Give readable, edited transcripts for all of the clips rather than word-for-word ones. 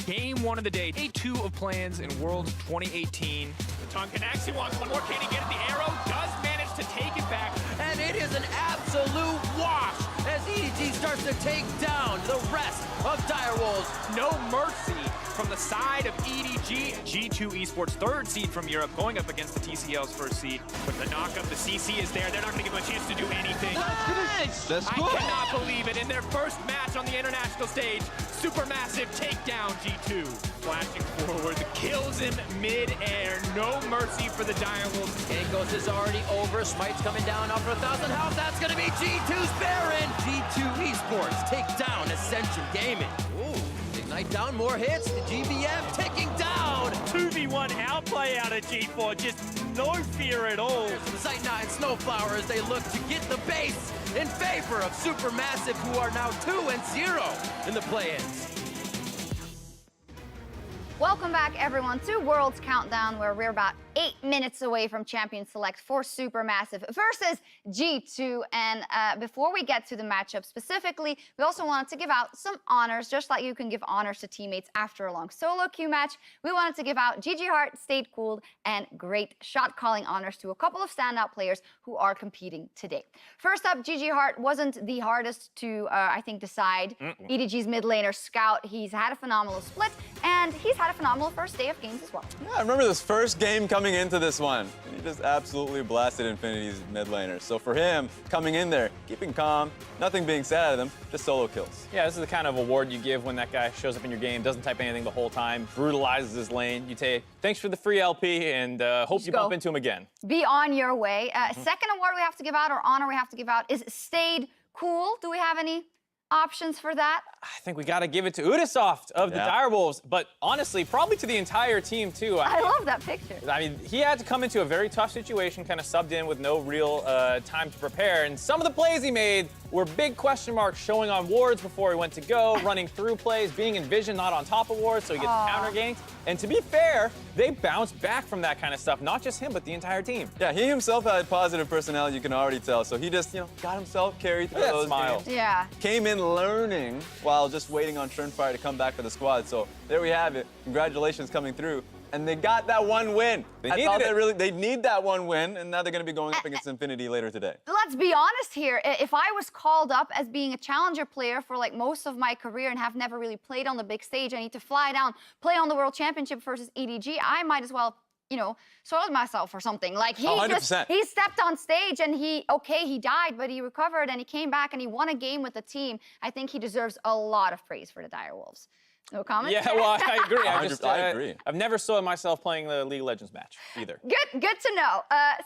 Game 1 of the day. Day 2 of plans in Worlds 2018. The tongue connects. He wants one more. Can he get it? The arrow does manage to take it back. And it is an absolute wash as EDG starts to take down the rest of Direwolves. No mercy from the side of EDG. G2 Esports, 3rd seed from Europe, going up against the TCL's 1st seed. With the knockup, the CC is there. They're not going to give him a chance to do anything. Nice! That's I cannot believe it. In their first match on the international stage, SuperMassive takedown G2. Flashing forward, kills him mid-air. No mercy for the Direwolves. Jankos is already over. Smite's coming down off for 1,000 health. That's going to be G2's Baron. G2 Esports take down Ascension Gaming. Ooh, Ignite down, more hits. The GBM ticking down. 2v1 outplay out of G4. Just no fear at all. Zeitnot and SnowFlower as they look to get the base in favor of SuperMassive, who are now 2-0 in the play-ins. Welcome back, everyone, to Worlds Countdown, where we're about 8 minutes away from Champion Select for SuperMassive versus G2. And before we get to the matchup specifically, we also wanted to give out some honors, just like you can give honors to teammates after a long solo queue match. We wanted to give out GG Heart, Stayed Cooled, and great shot calling honors to a couple of standout players who are competing today. First up, GG Heart wasn't the hardest to, I think, decide. EDG's mid laner Scout, he's had a phenomenal split, and he's had a phenomenal first day of games as well. Yeah, I remember this first game coming into this one. He just absolutely blasted Infinity's mid laner. So for him, coming in there, keeping calm, nothing being said out of them, just solo kills. Yeah, this is the kind of award you give when that guy shows up in your game, doesn't type anything the whole time, brutalizes his lane. You say, thanks for the free LP, and hope you bump into him again. Be on your way. Second award we have to give out, or honor we have to give out, is Stayed Cool. Do we have any options for that? I think we got to give it to Udasoft of the Direwolves, but honestly, probably to the entire team, too. I love that picture. I mean, he had to come into a very tough situation, kind of subbed in with no real time to prepare, and some of the plays he made were big question marks showing on wards before he went to go, running through plays, being in vision, not on top of wards, so he gets counter ganked. And to be fair, they bounced back from that kind of stuff, not just him, but the entire team. Yeah, he himself had positive personality, you can already tell. So he just, got himself carried through those games. Yeah. Came in learning while just waiting on Turnfire to come back for the squad. So there we have it. Congratulations coming through. And they got that one win. They need that one win, and now they're going to be going up against Infinity later today. Let's be honest here. If I was called up as being a challenger player for like most of my career and have never really played on the big stage, I need to fly down, play on the World Championship versus EDG, I might as well, soiled myself or something. Like he stepped on stage and he died, but he recovered and he came back and he won a game with the team. I think he deserves a lot of praise for the Direwolves. No comment? Yeah, well, I agree. I agree. I've never soiled myself playing the League of Legends match either. Good to know.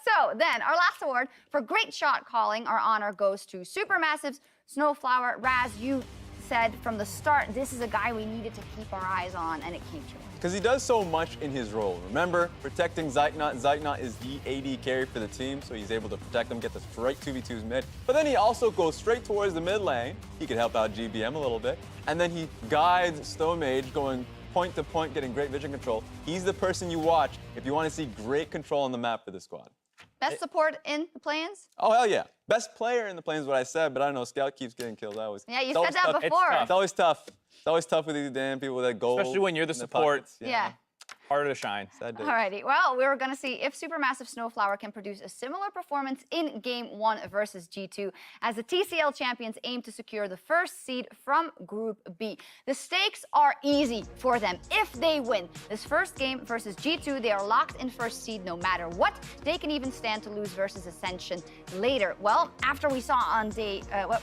So then, our last award for great shot calling, our honor goes to SuperMassive's SnowFlower. Raz, you said from the start, this is a guy we needed to keep our eyes on, and it came true. Because he does so much in his role. Remember, protecting Zeitnot. Zeitnot is the AD carry for the team, so he's able to protect them, get the straight 2v2s mid. But then he also goes straight towards the mid lane. He could help out GBM a little bit. And then he guides Stomaged going point to point, getting great vision control. He's the person you watch if you want to see great control on the map for the squad. Best support in the plans? Oh, hell yeah. Best player in the plans is what I said, but I don't know, Scout keeps getting killed. Yeah, you said that before. It's always tough. It's always tough with these damn people that gold. Especially when you're the support. Yeah. Harder to shine. Alrighty, well, we're going to see if SuperMassive SnowFlower can produce a similar performance in Game 1 versus G2 as the TCL champions aim to secure the first seed from Group B. The stakes are easy for them if they win. This first game versus G2, they are locked in first seed no matter what. They can even stand to lose versus Ascension later. Well, after we saw on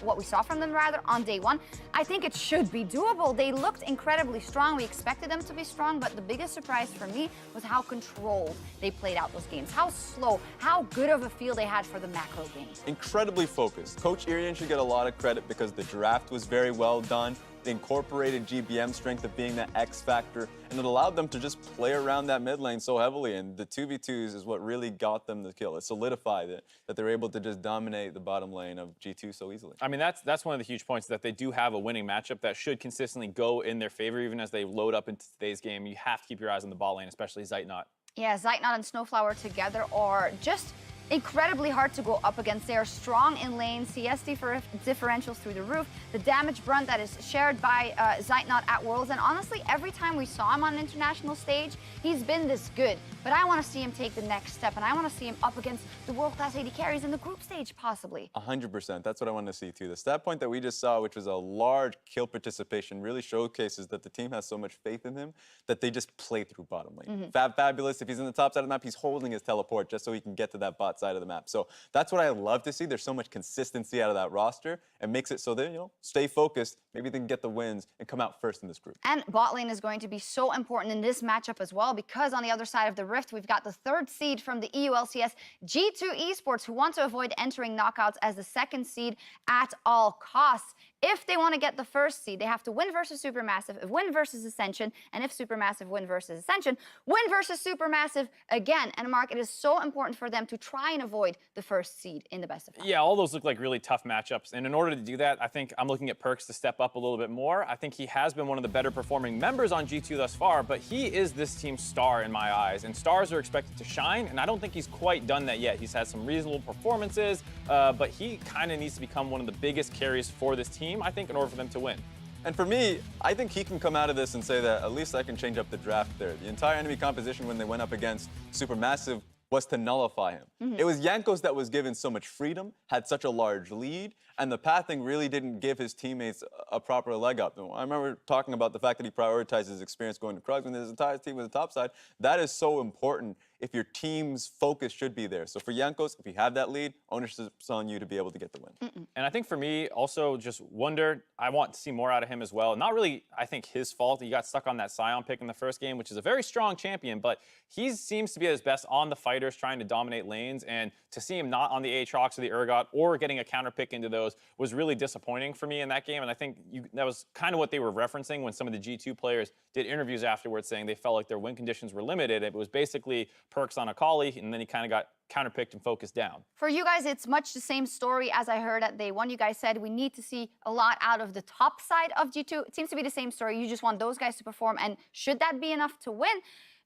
what we saw from them rather on day 1, I think it should be doable. They looked incredibly strong. We expected them to be strong, but the biggest surprise for me was how controlled they played out those games, how slow, how good of a feel they had for the macro games. Incredibly focused. Coach Irian should get a lot of credit because the draft was very well done. They incorporated GBM strength of being that X factor, and it allowed them to just play around that mid lane so heavily, and the 2v2s is what really got them the kill. It solidified it, that they're able to just dominate the bottom lane of G2 so easily. I mean, that's one of the huge points, that they do have a winning matchup that should consistently go in their favor, even as they load up into today's game. You have to keep your eyes on the ball lane, especially Zeitnot. Yeah, Zeitnot and SnowFlower together are just incredibly hard to go up against. They are strong in lane, CS differentials through the roof, the damage brunt that is shared by Zeitnot at Worlds, and honestly, every time we saw him on an international stage, he's been this good. But I want to see him take the next step, and I want to see him up against the world-class AD carries in the group stage, possibly. 100%. That's what I want to see, too. The stat point that we just saw, which was a large kill participation, really showcases that the team has so much faith in him that they just play through bottom lane. fabFabulous, if he's in the top side of the map, he's holding his teleport just so he can get to that bot side of the map. So that's what I love to see. There's so much consistency out of that roster and makes it so they, stay focused. Maybe they can get the wins and come out first in this group. And bot lane is going to be so important in this matchup as well, because on the other side of the rift, we've got the 3rd seed from the EULCS, G2 Esports, who want to avoid entering knockouts as the 2nd seed at all costs. If they want to get the 1st seed, they have to win versus SuperMassive, win versus Ascension, and if SuperMassive win versus Ascension, win versus SuperMassive again. And Mark, it is so important for them to try and avoid the 1st seed in the best of 5. Yeah, all those look like really tough matchups. And in order to do that, I think I'm looking at Perkz to step up a little bit more. I think he has been one of the better performing members on G2 thus far, but he is this team's star in my eyes. And stars are expected to shine, and I don't think he's quite done that yet. He's had some reasonable performances, but he kind of needs to become one of the biggest carries for this team, I think, in order for them to win. And for me, I think he can come out of this and say that at least I can change up the draft there. The entire enemy composition when they went up against SuperMassive was to nullify him. It was Jankos that was given so much freedom, had such a large lead, and the pathing really didn't give his teammates a proper leg up. I remember talking about the fact that he prioritized his experience going to Krugs when his entire team was the top side. That is so important if your team's focus should be there. So for Jankos, if you have that lead, ownership's on you to be able to get the win. And I think for me, also just Wunder, I want to see more out of him as well. Not really, I think, his fault. He got stuck on that Sion pick in the first game, which is a very strong champion, but he seems to be at his best on the fighters, trying to dominate lanes, and to see him not on the Aatrox or the Urgot or getting a counter pick into those was really disappointing for me in that game. And I think that was kind of what they were referencing when some of the G2 players did interviews afterwards, saying they felt like their win conditions were limited. It was basically Perkz on a Akali, and then he kind of got counterpicked and focused down. For you guys, it's much the same story as I heard at day one. You guys said we need to see a lot out of the top side of G2. It seems to be the same story. You just want those guys to perform, and should that be enough to win?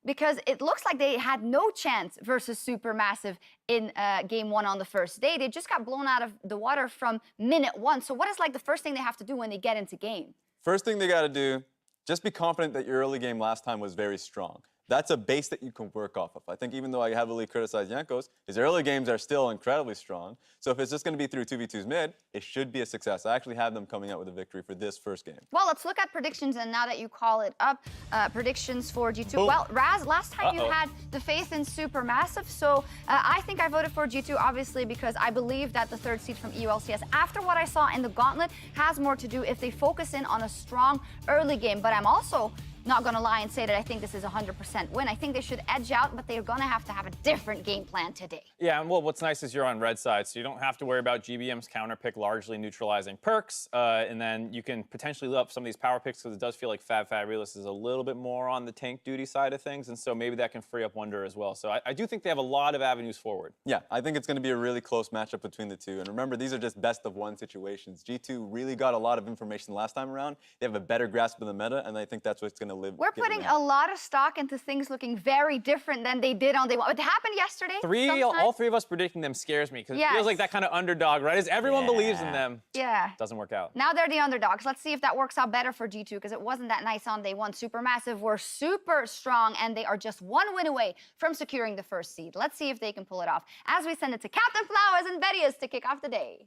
Because it looks like they had no chance versus SuperMassive in game 1 on the first day. They just got blown out of the water from minute 1. So what is like the first thing they have to do when they get into game? First thing they got to do, just be confident that your early game last time was very strong. That's a base that you can work off of. I think even though I heavily criticize Jankos, his early games are still incredibly strong. So if it's just going to be through 2v2s mid, it should be a success. I actually have them coming out with a victory for this first game. Well, let's look at predictions, and now that you call it up, predictions for G2. Boom. Well, Raz, last time you had the faith in SuperMassive, so I think I voted for G2, obviously, because I believe that the 3rd seed from EULCS, after what I saw in the Gauntlet, has more to do if they focus in on a strong early game. But I'm also not going to lie and say that I think this is a 100% win. I think they should edge out, but they're going to have a different game plan today. Yeah, and well, what's nice is you're on red side, so you don't have to worry about GBM's counter pick largely neutralizing Perkz, and then you can potentially up some of these power picks because it does feel like fabFabulous is a little bit more on the tank duty side of things, and so maybe that can free up Wunder as well. So I do think they have a lot of avenues forward. Yeah, I think it's going to be a really close matchup between the two. And remember, these are just best of 1 situations. G2 really got a lot of information last time around. They have a better grasp of the meta, and I think that's what's going to live. We're putting a lot of stock into things looking very different than they did on day 1. It happened yesterday. All 3 of us predicting them scares me because it feels like that kind of underdog, right? As everyone believes in them. Yeah. Doesn't work out. Now they're the underdogs. Let's see if that works out better for G2 because it wasn't that nice on day 1. SuperMassive were super strong and they are just 1 win away from securing the 1st seed. Let's see if they can pull it off as we send it to Captain Flowers and Bettius to kick off the day.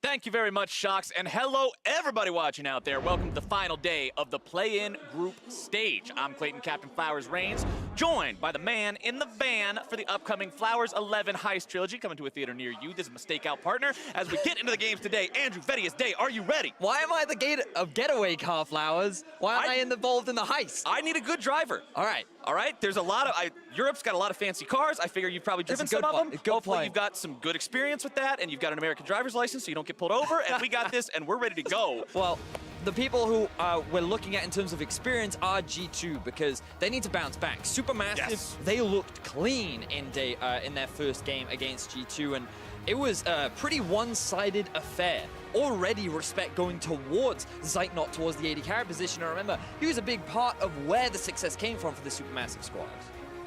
Thank you very much, Shocks, and hello everybody watching out there. Welcome to the final day of the play-in group stage. I'm Clayton Captain Flowers Reigns, joined by the man in the van for the upcoming Flowers 11 Heist Trilogy, coming to a theater near you. This is my stakeout partner. As we get into the games today, Andrew Vettius Day, are you ready? Why am I the gate of getaway car, Flowers? Why aren't I involved in the heist? I need a good driver. All right. All right, there's a lot of, Europe's got a lot of fancy cars. I figure you've probably driven some of them. Hopefully you've got some good experience with that, and you've got an American driver's license so you don't get pulled over, and we got this, and we're ready to go. Well, the people who we're looking at in terms of experience are G2 because they need to bounce back. SuperMassive, they looked clean in their first game against G2, and it was a pretty one-sided affair. Already respect going towards Zeitnot towards the AD carry position. And remember, he was a big part of where the success came from for the SuperMassive squad.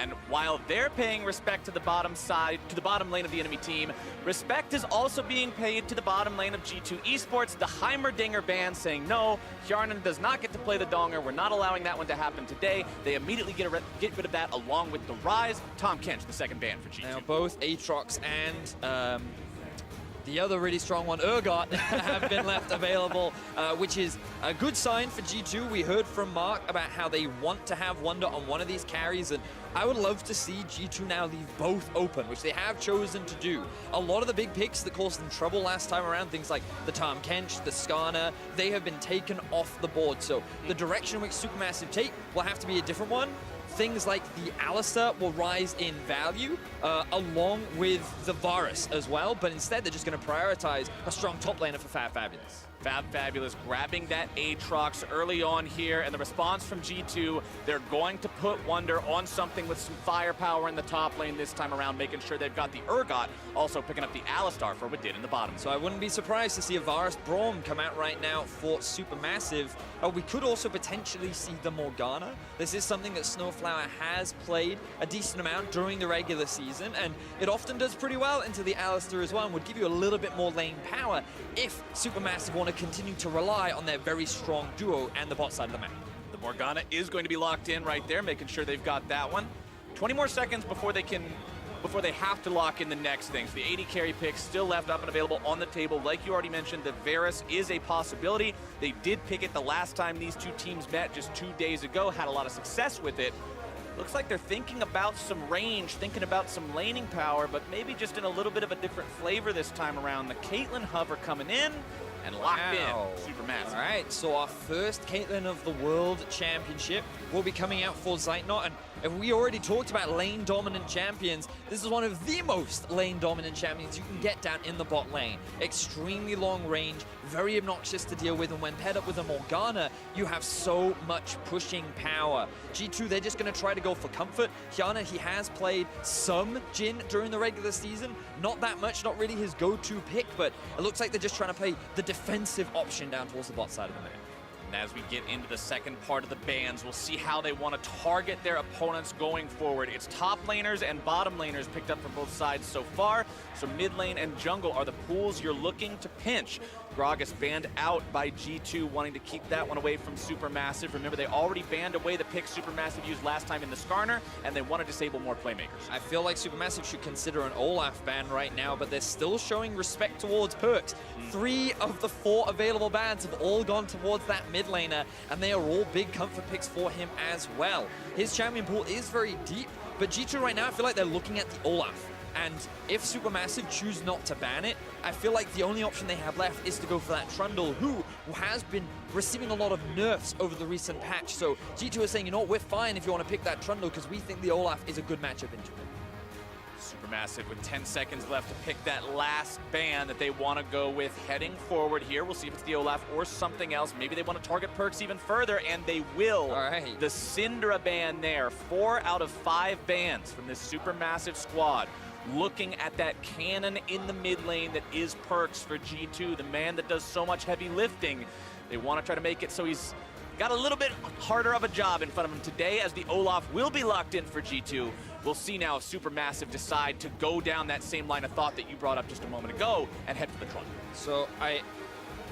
And while they're paying respect to the bottom side, to the bottom lane of the enemy team, respect is also being paid to the bottom lane of G2 Esports. The Heimerdinger band saying no, Hjarnan does not get to play the Donger. We're not allowing that one to happen today. They immediately get rid of that along with the Rise. Tahm Kench, the second ban for G2. Now both Aatrox and the other really strong one, Urgot, have been left available, which is a good sign for G2. We heard from Mark about how they want to have Wunder on one of these carries, and I would love to see G2 now leave both open, which they have chosen to do. A lot of the big picks that caused them trouble last time around, things like the Tahm Kench, the Skarner, they have been taken off the board. So the direction which SuperMassive take will have to be a different one. Things like the Alistar will rise in value, along with the Varus as well, but instead they're just going to prioritize a strong top laner for fabFabulous. fabFabulous grabbing that Aatrox early on here, and the response from G2, they're going to put Wunder on something with some firepower in the top lane this time around, making sure they've got the Urgot, also picking up the Alistar for Wadid in the bottom. So I wouldn't be surprised to see a Varus Braum come out right now for SuperMassive. We could also potentially see the Morgana. This is something that SnowFlower has played a decent amount during the regular season, and it often does pretty well into the Alistar as well, and would give you a little bit more lane power if SuperMassive want to continue to rely on their very strong duo and the bot side of the map. The Morgana is going to be locked in right there, making sure they've got that one. 20 more seconds before they have to lock in the next thing. So the 80 carry pick still left up and available on the table. Like you already mentioned, the Varus is a possibility. They did pick it the last time these two teams met just 2 days ago, had a lot of success with it. Looks like they're thinking about some range, thinking about some laning power, but maybe just in a little bit of a different flavor this time around. The Caitlyn hover coming in and locked in. SuperMassive. All right, so our first Caitlyn of the World Championship will be coming out for Zeitnot, and if we already talked about lane-dominant champions, this is one of the most lane-dominant champions you can get down in the bot lane. Extremely long range, very obnoxious to deal with, and when paired up with a Morgana, you have so much pushing power. G2, they're just going to try to go for comfort. Hjarnan, he has played some Jhin during the regular season. Not that much, not really his go-to pick, but it looks like they're just trying to play the defensive option down towards the bot side of the map. And as we get into the second part of the bans, we'll see how they want to target their opponents going forward. It's top laners and bottom laners picked up from both sides so far. So mid lane and jungle are the pools you're looking to pinch. Gragas banned out by G2, wanting to keep that one away from SuperMassive. Remember, they already banned away the pick SuperMassive used last time in the Skarner, and they want to disable more playmakers. I feel like SuperMassive should consider an Olaf ban right now, but they're still showing respect towards Perkz. 3 of the 4 available bans have all gone towards that mid laner, and they are all big comfort picks for him as well. His champion pool is very deep, but G2 right now, I feel like they're looking at the Olaf. And if SuperMassive choose not to ban it, I feel like the only option they have left is to go for that Trundle, who has been receiving a lot of nerfs over the recent patch. So G2 is saying, you know what, we're fine if you want to pick that Trundle, because we think the Olaf is a good matchup into it. SuperMassive with 10 seconds left to pick that last ban that they want to go with heading forward here. We'll see if it's the Olaf or something else. Maybe they want to target Perkz even further, and they will. All right. The Syndra ban there. 4 out of 5 bans from this SuperMassive squad. Looking at that cannon in the mid lane that is Perkz for G2, the man that does so much heavy lifting. They want to try to make it so he's got a little bit harder of a job in front of him today, as the Olaf will be locked in for G2. We'll see now if SuperMassive decide to go down that same line of thought that you brought up just a moment ago and head for the Trundle. So I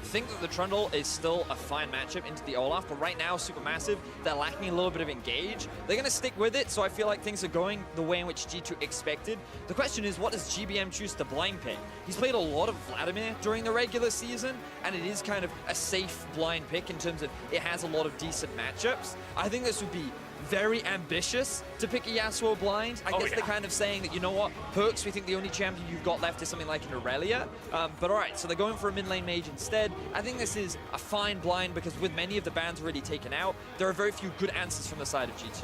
think that the Trundle is still a fine matchup into the Olaf, but right now SuperMassive, they're lacking a little bit of engage. They're going to stick with it, so I feel like things are going the way in which G2 expected. The question is, what does GBM choose to blind pick? He's played a lot of Vladimir during the regular season, and it is kind of a safe blind pick in terms of it has a lot of decent matchups. I think this would be very ambitious to pick a Yasuo blind. I guess they're kind of saying that, you know what, Perkz, we think the only champion you've got left is something like an Aurelia. But all right, so they're going for a mid lane mage instead. I think this is a fine blind, because with many of the bans already taken out, there are very few good answers from the side of G2.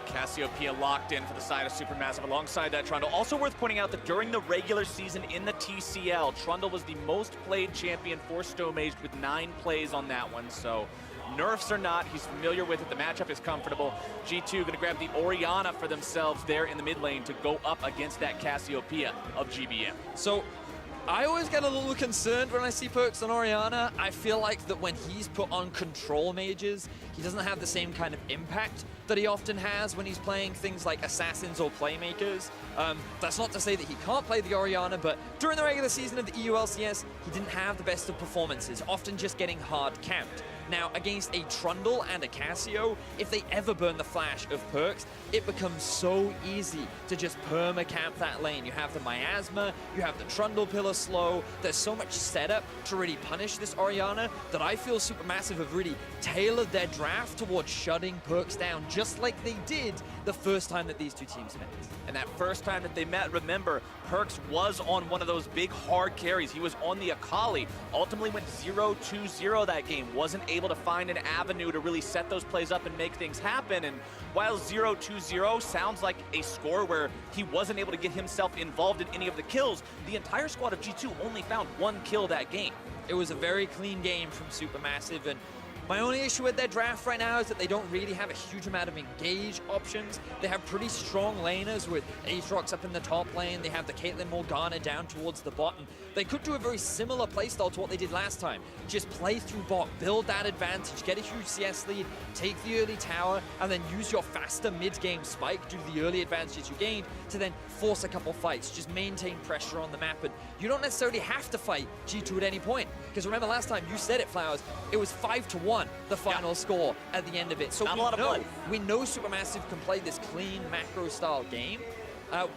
Cassiopeia locked in for the side of SuperMassive alongside that Trundle. Also worth pointing out that during the regular season in the TCL, Trundle was the most played champion for Stomaged with 9 plays on that one. So nerfs or not, he's familiar with it. The matchup is comfortable. G2 going to grab the Orianna for themselves there in the mid lane to go up against that Cassiopeia of GBM. So I always get a little concerned when I see Perkz on Orianna. I feel like that when he's put on control mages, he doesn't have the same kind of impact that he often has when he's playing things like assassins or playmakers. That's not to say that he can't play the Orianna, but during the regular season of the EU LCS, he didn't have the best of performances, often just getting hard camped. Now, against a Trundle and a Cassio, if they ever burn the flash of Perkz, it becomes so easy to just perma-camp that lane. You have the Miasma, you have the Trundle pillar slow. There's so much setup to really punish this Orianna that I feel SuperMassive have really tailored their draft towards shutting Perkz down, just like they did the first time that these two teams met. And that first time that they met, remember, Perkz was on one of those big hard carries. He was on the Akali. Ultimately went 0-2-0 that game. Wasn't able to find an avenue to really set those plays up and make things happen. And while 0-2-0 sounds like a score where he wasn't able to get himself involved in any of the kills, the entire squad of G2 only found 1 kill that game. It was a very clean game from SuperMassive, and my only issue with their draft right now is that they don't really have a huge amount of engage options. They have pretty strong laners with Aatrox up in the top lane. They have the Caitlyn Morgana down towards the bottom. They could do a very similar playstyle to what they did last time. Just play through bot, build that advantage, get a huge CS lead, take the early tower, and then use your faster mid-game spike due to the early advantages you gained to then force a couple fights. Just maintain pressure on the map, and you don't necessarily have to fight G2 at any point. Because remember last time, you said it, Flowers, it was 5-1. The final score at the end of it. So we know SuperMassive can play this clean macro style game.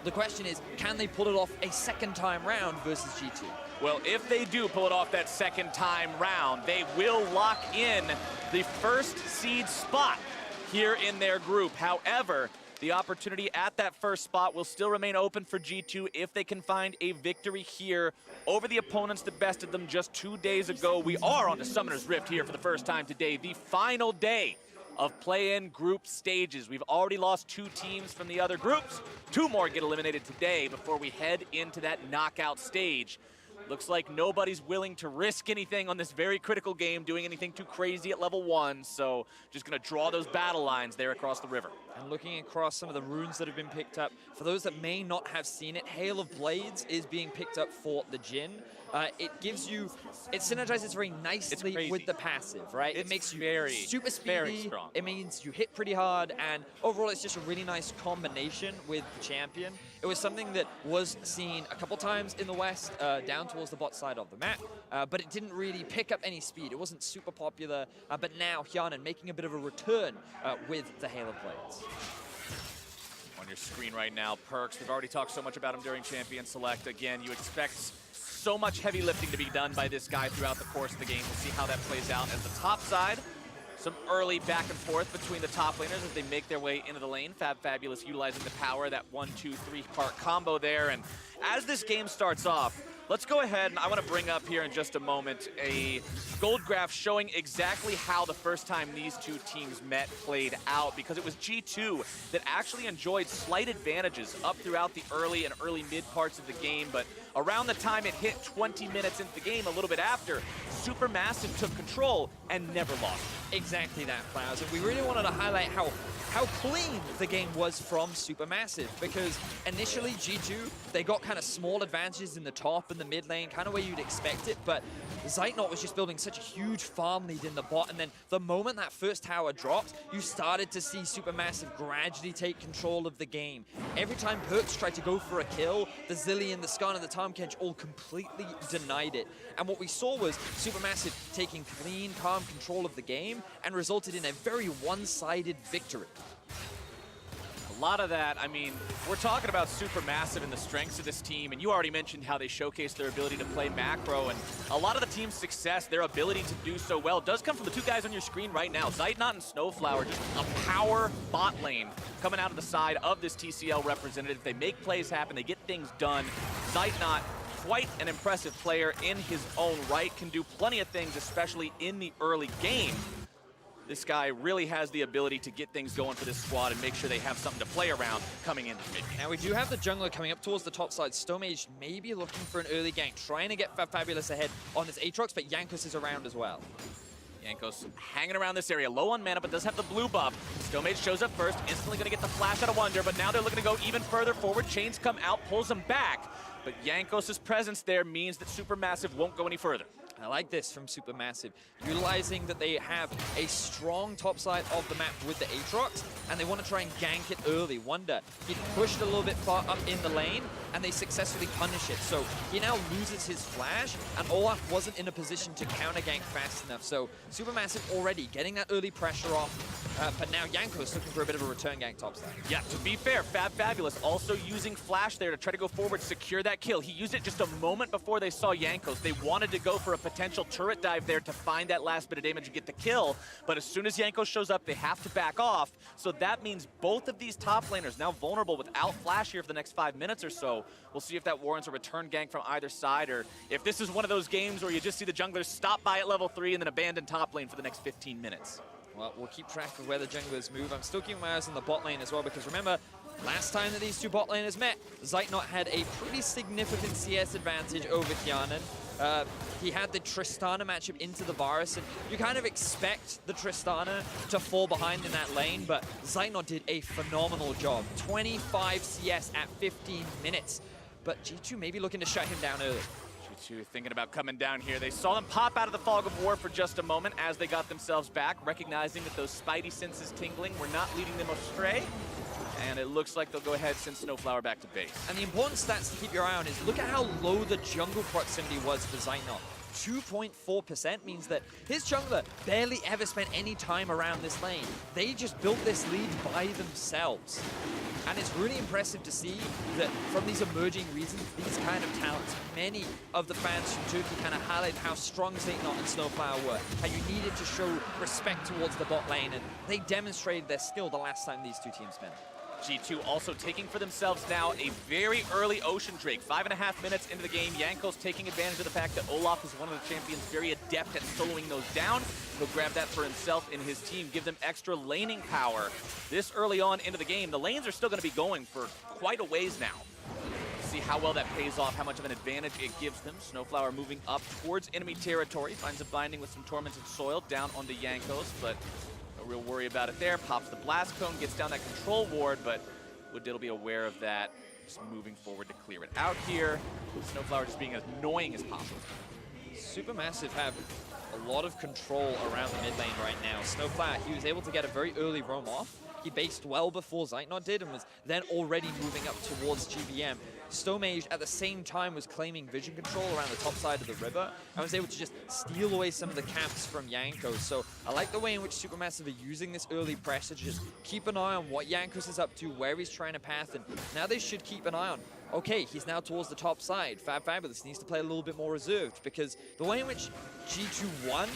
The question is, can they pull it off a second time round versus G2? Well, if they do pull it off that second time round, they will lock in the first seed spot here in their group. However, the opportunity at that first spot will still remain open for G2 if they can find a victory here over the opponents that bested them just 2 days ago. We are on to Summoner's Rift here for the first time today, the final day of play-in group stages. We've already lost 2 teams from the other groups. 2 more get eliminated today before we head into that knockout stage. Looks like nobody's willing to risk anything on this very critical game, doing anything too crazy at level 1, so just gonna draw those battle lines there across the river. And looking across some of the runes that have been picked up, for those that may not have seen it, Hail of Blades is being picked up for the Jhin. It gives you, it synergizes very nicely with the passive, right? It makes you super speedy, very strong. It means you hit pretty hard, and overall it's just a really nice combination with the champion. It was something that was seen a couple times in the West, down towards the bot side of the map, but it didn't really pick up any speed. It wasn't super popular, but now Hjarnan making a bit of a return with the Hail of Blades. On your screen right now, Perkz, we've already talked so much about him during Champion Select. Again, you expect so much heavy lifting to be done by this guy throughout the course of the game. We'll see how that plays out as the top side. Some early back and forth between the top laners as they make their way into the lane. fabFabulous utilizing the power, that 1-2-3 part combo there. And as this game starts off, let's go ahead, and I want to bring up here in just a moment a gold graph showing exactly how the first time these 2 teams met played out, because it was G2 that actually enjoyed slight advantages up throughout the early and early mid parts of the game, but around the time it hit 20 minutes into the game, a little bit after, SuperMassive took control and never lost. Exactly that, Flowers. And we really wanted to highlight how clean the game was from SuperMassive, because initially G2, they got kind of small advantages in the top and the mid lane, kind of where you'd expect it, but Zeitnot was just building such a huge farm lead in the bot, and then the moment that first tower dropped, you started to see SuperMassive gradually take control of the game. Every time Perkz tried to go for a kill, the Zillion, the Skarn, and the Tahm all completely denied it. And what we saw was SuperMassive taking clean, calm control of the game and resulted in a very one-sided victory. A lot of that, I mean, we're talking about SuperMassive and the strengths of this team, and you already mentioned how they showcase their ability to play macro, and a lot of the team's success, their ability to do so well, does come from the 2 guys on your screen right now. Zeitnot and SnowFlower, just a power bot lane coming out of the side of this TCL representative. They make plays happen, they get things done. Zeitnot, quite an impressive player in his own right, can do plenty of things, especially in the early game. This guy really has the ability to get things going for this squad and make sure they have something to play around coming into mid game. Now we do have the jungler coming up towards the top side. Stomaged maybe looking for an early gank, trying to get fabFabulous ahead on this Aatrox, but Jankos is around as well. Jankos hanging around this area, low on mana, but does have the blue buff. Stomaged shows up first, instantly gonna get the flash out of Wunder, but now they're looking to go even further forward. Chains come out, pulls them back, but Jankos' presence there means that SuperMassive won't go any further. I like this from SuperMassive, utilizing that they have a strong top side of the map with the Aatrox, and they want to try and gank it early. Wunder, he pushed a little bit far up in the lane, and they successfully punish it. So he now loses his flash, and Olaf wasn't in a position to counter gank fast enough. So SuperMassive already getting that early pressure off, but now Jankos looking for a bit of a return gank top side. Yeah, to be fair, fabFabulous also using flash there to try to go forward, secure that kill. He used it just a moment before they saw Jankos. They wanted to go for a potential turret dive there to find that last bit of damage and get the kill, but as soon as Jankos shows up, they have to back off. So that means both of these top laners now vulnerable without flash here for the next 5 minutes or so. We'll see if that warrants a return gank from either side, or if this is one of those games where you just see the junglers stop by at level 3 and then abandon top lane for the next 15 minutes. Well, we'll keep track of where the junglers move. I'm still keeping my eyes on the bot lane as well, because remember, last time that these two bot laners met, Zeitnot had a pretty significant CS advantage over Hjarnan. He had the Tristana matchup into the Varus, and you kind of expect the Tristana to fall behind in that lane, but Zeitnot did a phenomenal job. 25 CS at 15 minutes, but G2 may be looking to shut him down early. G2 thinking about coming down here. They saw them pop out of the fog of war for just a moment as they got themselves back, recognizing that those spidey senses tingling were not leading them astray. And it looks like they'll go ahead, send SnowFlower back to base. And the important stats to keep your eye on is look at how low the jungle proximity was for Zeitnot. 2.4% means that his jungler barely ever spent any time around this lane. They just built this lead by themselves. And it's really impressive to see that from these emerging regions, these kind of talents, many of the fans from Turkey kind of highlight how strong Zeitnot and SnowFlower were, how you needed to show respect towards the bot lane, and they demonstrated their skill the last time these two teams met. G2 also taking for themselves now a very early Ocean Drake. 5.5 minutes into the game, Jankos taking advantage of the fact that Olaf is one of the champions very adept at soloing those down. He'll grab that for himself and his team, give them extra laning power. This early on into the game, the lanes are still going to be going for quite a ways now. See how well that pays off, how much of an advantage it gives them. SnowFlower moving up towards enemy territory, finds a binding with some Tormented Soil down onto Jankos, but no real worry about it there. Pops the Blast Cone, gets down that control ward, but Wadid will be aware of that, just moving forward to clear it out here. SnowFlower just being as annoying as possible. SuperMassive have a lot of control around the mid lane right now. SnowFlower, he was able to get a very early roam off. He based well before Zeitnot did and was then already moving up towards GBM. Stomaged at the same time was claiming vision control around the top side of the river and was able to just steal away some of the camps from Jankos. So I like the way in which SuperMassive are using this early pressure to just keep an eye on what Jankos is up to, where he's trying to path, and now they should keep an eye on, okay, he's now towards the top side. fabFabulous needs to play a little bit more reserved, because the way in which G2 won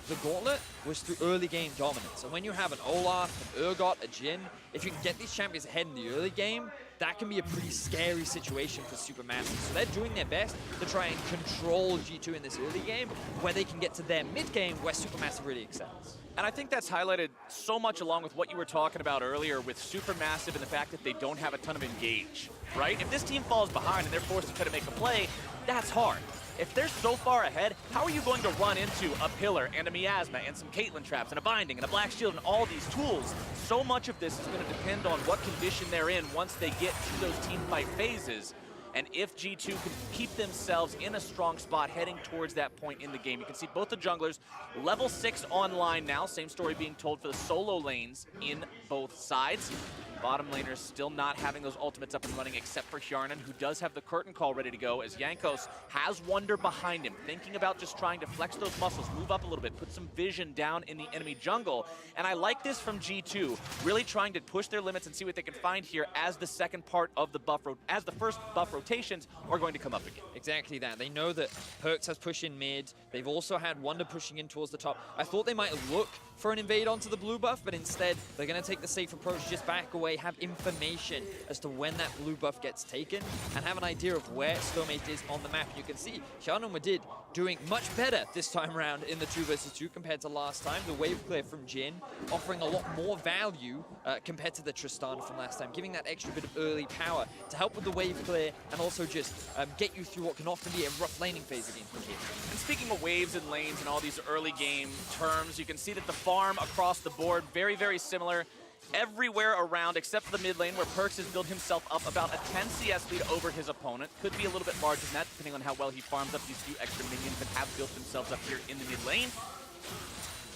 the gauntlet was through early game dominance. And when you have an Olaf, an Urgot, a Jhin, if you can get these champions ahead in the early game, that can be a pretty scary situation for SuperMassive. So they're doing their best to try and control G2 in this early game, where they can get to their mid game where SuperMassive really excels. And I think that's highlighted so much along with what you were talking about earlier with SuperMassive and the fact that they don't have a ton of engage, right? If this team falls behind and they're forced to try to make a play, that's hard. If they're so far ahead, how are you going to run into a pillar and a miasma and some Caitlyn traps and a binding and a black shield and all these tools? So much of this is going to depend on what condition they're in once they get to those team fight phases. And if G2 can keep themselves in a strong spot heading towards that point in the game, you can see both the junglers level 6 online now. Same story being told for the solo lanes in both sides. Bottom laners still not having those ultimates up and running except for Hjarnan, who does have the curtain call ready to go as Jankos has Wunder behind him, thinking about just trying to flex those muscles, move up a little bit, put some vision down in the enemy jungle. And I like this from G2, really trying to push their limits and see what they can find here as the second part of the buff, as the first buff rotations are going to come up again. Exactly that. They know that Perkz has push in mid. They've also had Wunder pushing in towards the top. I thought they might look for an invade onto the blue buff, but instead they're going to take the safe approach, just back away, have information as to when that blue buff gets taken, and have an idea of where Stomaged is on the map. You can see Hjarnan and Wadid doing much better this time around in the 2 versus 2 compared to last time. The wave clear from Jhin offering a lot more value compared to the Tristana from last time, giving that extra bit of early power to help with the wave clear and also just get you through what can often be a rough laning phase against the Caitlyn. And speaking of waves and lanes and all these early game terms, you can see that the farm across the board, very, very similar everywhere around except for the mid lane where Perkz has built himself up about a 10 CS lead over his opponent. Could be a little bit larger than that depending on how well he farms up these few extra minions that have built themselves up here in the mid lane,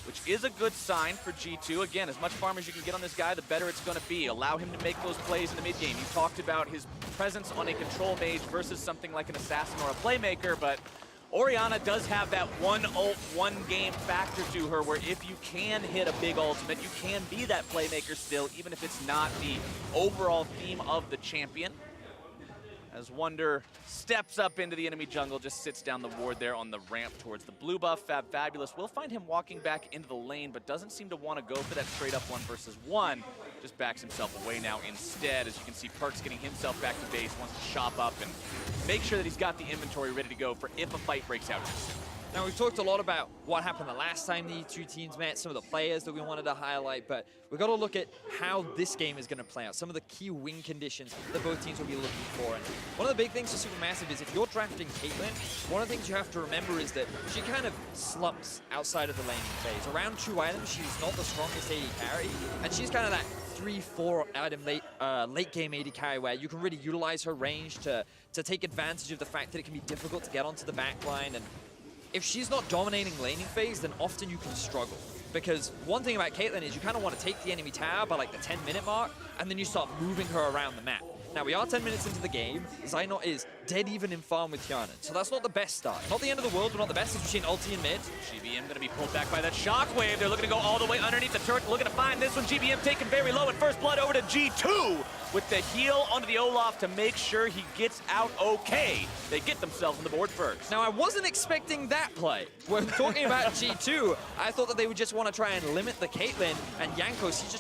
which is a good sign for G2. Again, as much farm as you can get on this guy, the better it's going to be. Allow him to make those plays in the mid game. You talked about his presence on a control mage versus something like an assassin or a playmaker, but Orianna does have that one ult, one game factor to her where if you can hit a big ultimate, you can be that playmaker still, even if it's not the overall theme of the champion. As Wunder steps up into the enemy jungle, just sits down the ward there on the ramp towards the blue buff. fabFabulous will find him walking back into the lane, but doesn't seem to want to go for that straight up 1 versus 1. Just backs himself away now instead. As you can see, Perkz getting himself back to base, wants to shop up and make sure that he's got the inventory ready to go for if a fight breaks out. Now, we've talked a lot about what happened the last time these two teams met, some of the players that we wanted to highlight, but we've got to look at how this game is going to play out, some of the key win conditions that both teams will be looking for. And one of the big things for SuperMassive is if you're drafting Caitlyn, one of the things you have to remember is that she kind of slumps outside of the laning phase. Around 2 items, she's not the strongest AD carry, and she's kind of that 3-4 item late game AD carry where you can really utilize her range to take advantage of the fact that it can be difficult to get onto the back line. And if she's not dominating laning phase, then often you can struggle. Because one thing about Caitlyn is you kind of want to take the enemy tower by like the 10-minute mark, and then you start moving her around the map. Now, we are 10 minutes into the game. Zeitnot is dead even in farm with Hjarnan, so that's not the best start. Not the end of the world, but not the best between ulti and mid. GBM going to be pulled back by that shockwave. They're looking to go all the way underneath the turret, looking to find this one. GBM taken very low at first blood over to G2 with the heal onto the Olaf to make sure he gets out okay. They get themselves on the board first. Now, I wasn't expecting that play. When talking about G2, I thought that they would just want to try and limit the Caitlyn, and Jankos, he's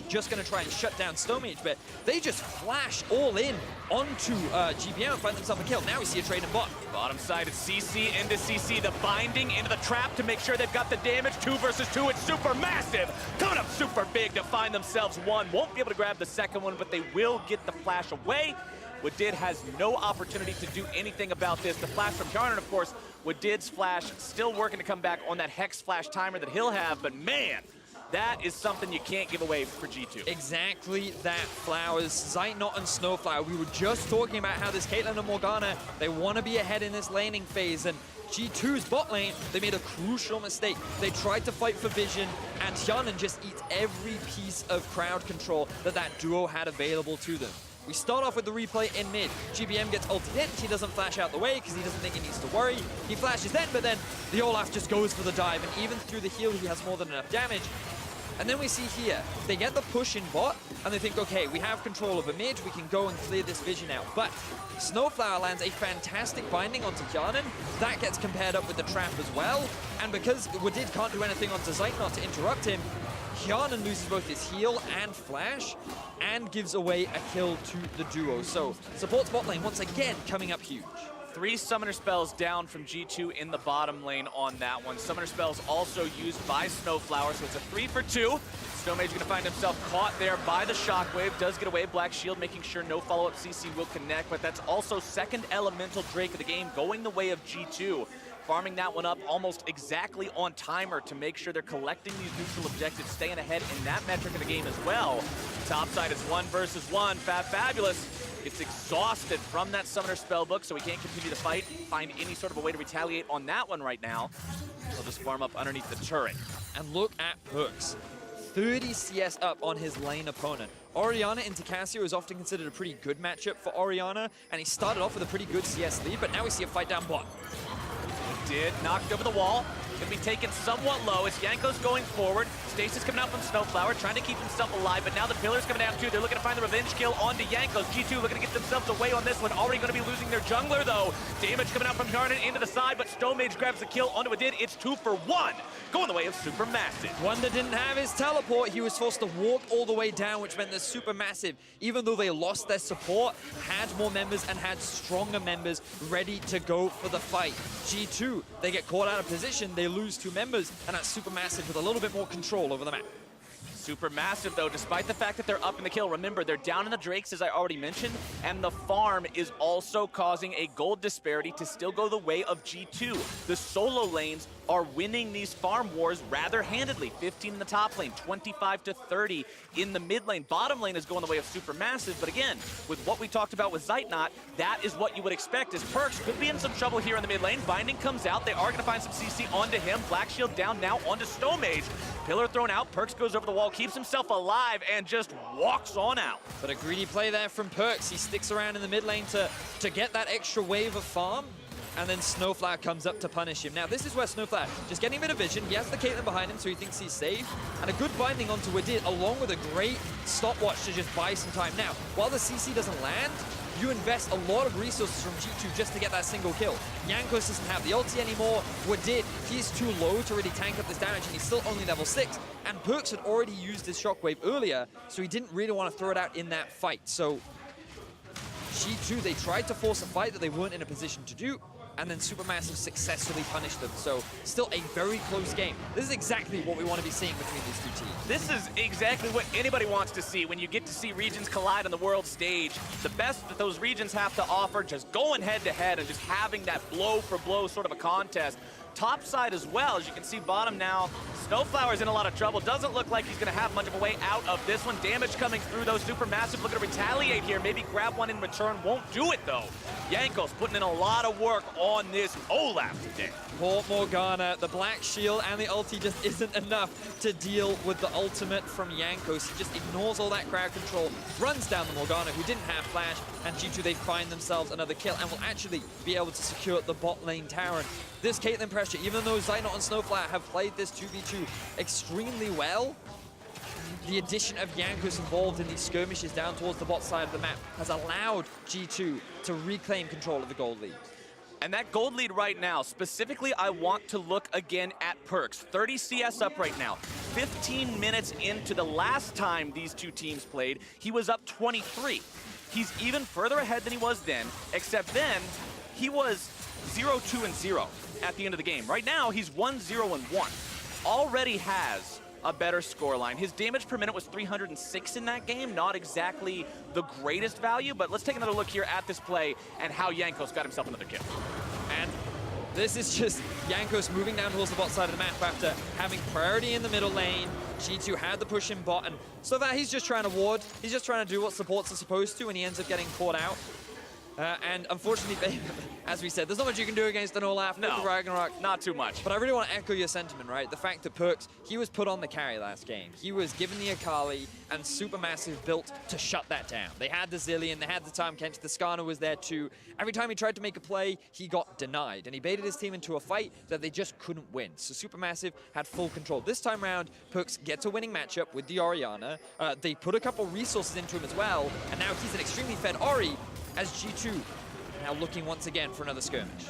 just going to try and shut down Stomaged, but they just flash all in onto GBM and find themselves a kill. Now we see a trade in bot. Bottom side is CC into CC, the binding into the trap to make sure they've got the damage. 2 versus 2, it's SuperMassive. Coming up super big to find themselves one. Won't be able to grab the second one, but they will get the flash away. Wadid has no opportunity to do anything about this. The flash from Hjarnan, of course, Wadid's flash still working to come back on that Hex flash timer that he'll have, but man, that is something you can't give away for G2. Exactly that, Flowers. Zeitnot and SnowFlower. We were just talking about how this Caitlyn and Morgana, they want to be ahead in this laning phase, and G2's bot lane, they made a crucial mistake. They tried to fight for vision, and Hjarnan just eats every piece of crowd control that duo had available to them. We start off with the replay in mid. GBM gets ulted hit. He doesn't flash out the way because he doesn't think he needs to worry. He flashes then, but then the Olaf just goes for the dive, and even through the heal, he has more than enough damage. And then we see here, they get the push in bot, and they think, okay, we have control over mid, we can go and clear this vision out. But SnowFlower lands a fantastic binding onto Hjarnan. That gets compared up with the trap as well. And because Wadid can't do anything onto Zeitnot to interrupt him, Hjarnan loses both his heal and flash, and gives away a kill to the duo. So, supports bot lane once again coming up huge. 3 summoner spells down from G2 in the bottom lane on that one. Summoner spells also used by SnowFlower, so it's a 3 for 2. Stomaged going to find himself caught there by the shockwave. Does get away, Black Shield making sure no follow-up CC will connect, but that's also second elemental Drake of the game going the way of G2. Farming that one up almost exactly on timer to make sure they're collecting these neutral objectives, staying ahead in that metric of the game as well. Top side is 1 versus 1. fabFabulous gets exhausted from that summoner spellbook, so he can't continue to find any sort of a way to retaliate on that one right now. He'll just farm up underneath the turret. And look at Perkz. 30 CS up on his lane opponent. Orianna into Cassio is often considered a pretty good matchup for Orianna, and he started off with a pretty good CS lead, but now we see a fight down bot. Did knocked over the wall. Gonna be taken somewhat low as Jankos going forward. Stasis coming out from SnowFlower, trying to keep himself alive, but now the Pillar's coming down too. They're looking to find the revenge kill onto Jankos. G2 looking to get themselves away on this one. Already gonna be losing their jungler though. Damage coming out from Hjarnan into the side, but Stomaged grabs the kill onto Wadid. It's 2 for 1. Going the way of SuperMassive. Wunder didn't have his teleport. He was forced to walk all the way down, which meant that SuperMassive, even though they lost their support, had more members and had stronger members ready to go for the fight. G2, they get caught out of position, they lose 2 members, and that's SuperMassive with a little bit more control over the map. SuperMassive, though, despite the fact that they're up in the kill, remember, they're down in the Drakes, as I already mentioned, and the farm is also causing a gold disparity to still go the way of G2. The solo lanes are winning these farm wars rather handedly. 15 in the top lane, 25 to 30 in the mid lane. Bottom lane is going the way of SuperMassive, but again, with what we talked about with Zeitnot, that is what you would expect, as Perkz could be in some trouble here in the mid lane. Binding comes out, they are going to find some CC onto him. Black Shield down now onto Stomaged. Pillar thrown out, Perkz goes over the wall, keeps himself alive, and just walks on out. But a greedy play there from Perkz. He sticks around in the mid lane to get that extra wave of farm, and then SnowFlower comes up to punish him. Now, this is where SnowFlower just getting a bit of vision. He has the Caitlyn behind him, so he thinks he's safe. And a good binding onto Wadid, along with a great stopwatch to just buy some time. Now, while the CC doesn't land, you invest a lot of resources from G2 just to get that single kill. Jankos doesn't have the ulti anymore. Wadid, he's too low to really tank up this damage, and he's still only level 6. And Perkz had already used his shockwave earlier, so he didn't really want to throw it out in that fight. So G2, they tried to force a fight that they weren't in a position to do, and then SuperMassive successfully punished them. So still a very close game. This is exactly what we want to be seeing between these 2 teams. This is exactly what anybody wants to see when you get to see regions collide on the world stage. The best that those regions have to offer, just going head to head and just having that blow for blow sort of a contest. Top side as well, as you can see bottom now, SnowFlower's in a lot of trouble. Doesn't look like he's gonna have much of a way out of this one. Damage coming through though. SuperMassive looking to retaliate here, maybe grab one in return, won't do it though. Jankos putting in a lot of work on this Olaf today. Poor Morgana, the Black Shield and the ulti just isn't enough to deal with the ultimate from Jankos. He just ignores all that crowd control, runs down the Morgana who didn't have flash, and G2 they find themselves another kill and will actually be able to secure the bot lane tower. And this Caitlyn pressure, even though Zeitnot and SnowFlower have played this 2v2 extremely well, the addition of Jankos involved in these skirmishes down towards the bot side of the map has allowed G2 to reclaim control of the gold lead. And that gold lead right now, specifically, I want to look again at Perkz. 30 CS up right now. 15 minutes into the last time these 2 teams played, he was up 23. He's even further ahead than he was then, except then he was 0-2-0 at the end of the game. Right now, he's 1-0-1. Already has a better scoreline. His damage per minute was 306 in that game. Not exactly the greatest value, but let's take another look here at this play and how Jankos got himself another kill. And this is just Jankos moving down towards the bot side of the map after having priority in the middle lane. G2 had the push in bot, and so that he's just trying to ward. He's just trying to do what supports are supposed to, and he ends up getting caught out. And unfortunately, as we said, there's not much you can do against an Olaf. No, Ragnarok. Not too much. But I really want to echo your sentiment, right? The fact that Perkz, he was put on the carry last game. He was given the Akali, and SuperMassive built to shut that down. They had the Zillion, they had the Time Kench, the Skarner was there too. Every time he tried to make a play, he got denied. And he baited his team into a fight that they just couldn't win. So SuperMassive had full control. This time around, Perkz gets a winning matchup with the Orianna. They put a couple resources into him as well, and now he's an extremely fed Ori as G2 now looking once again for another skirmish.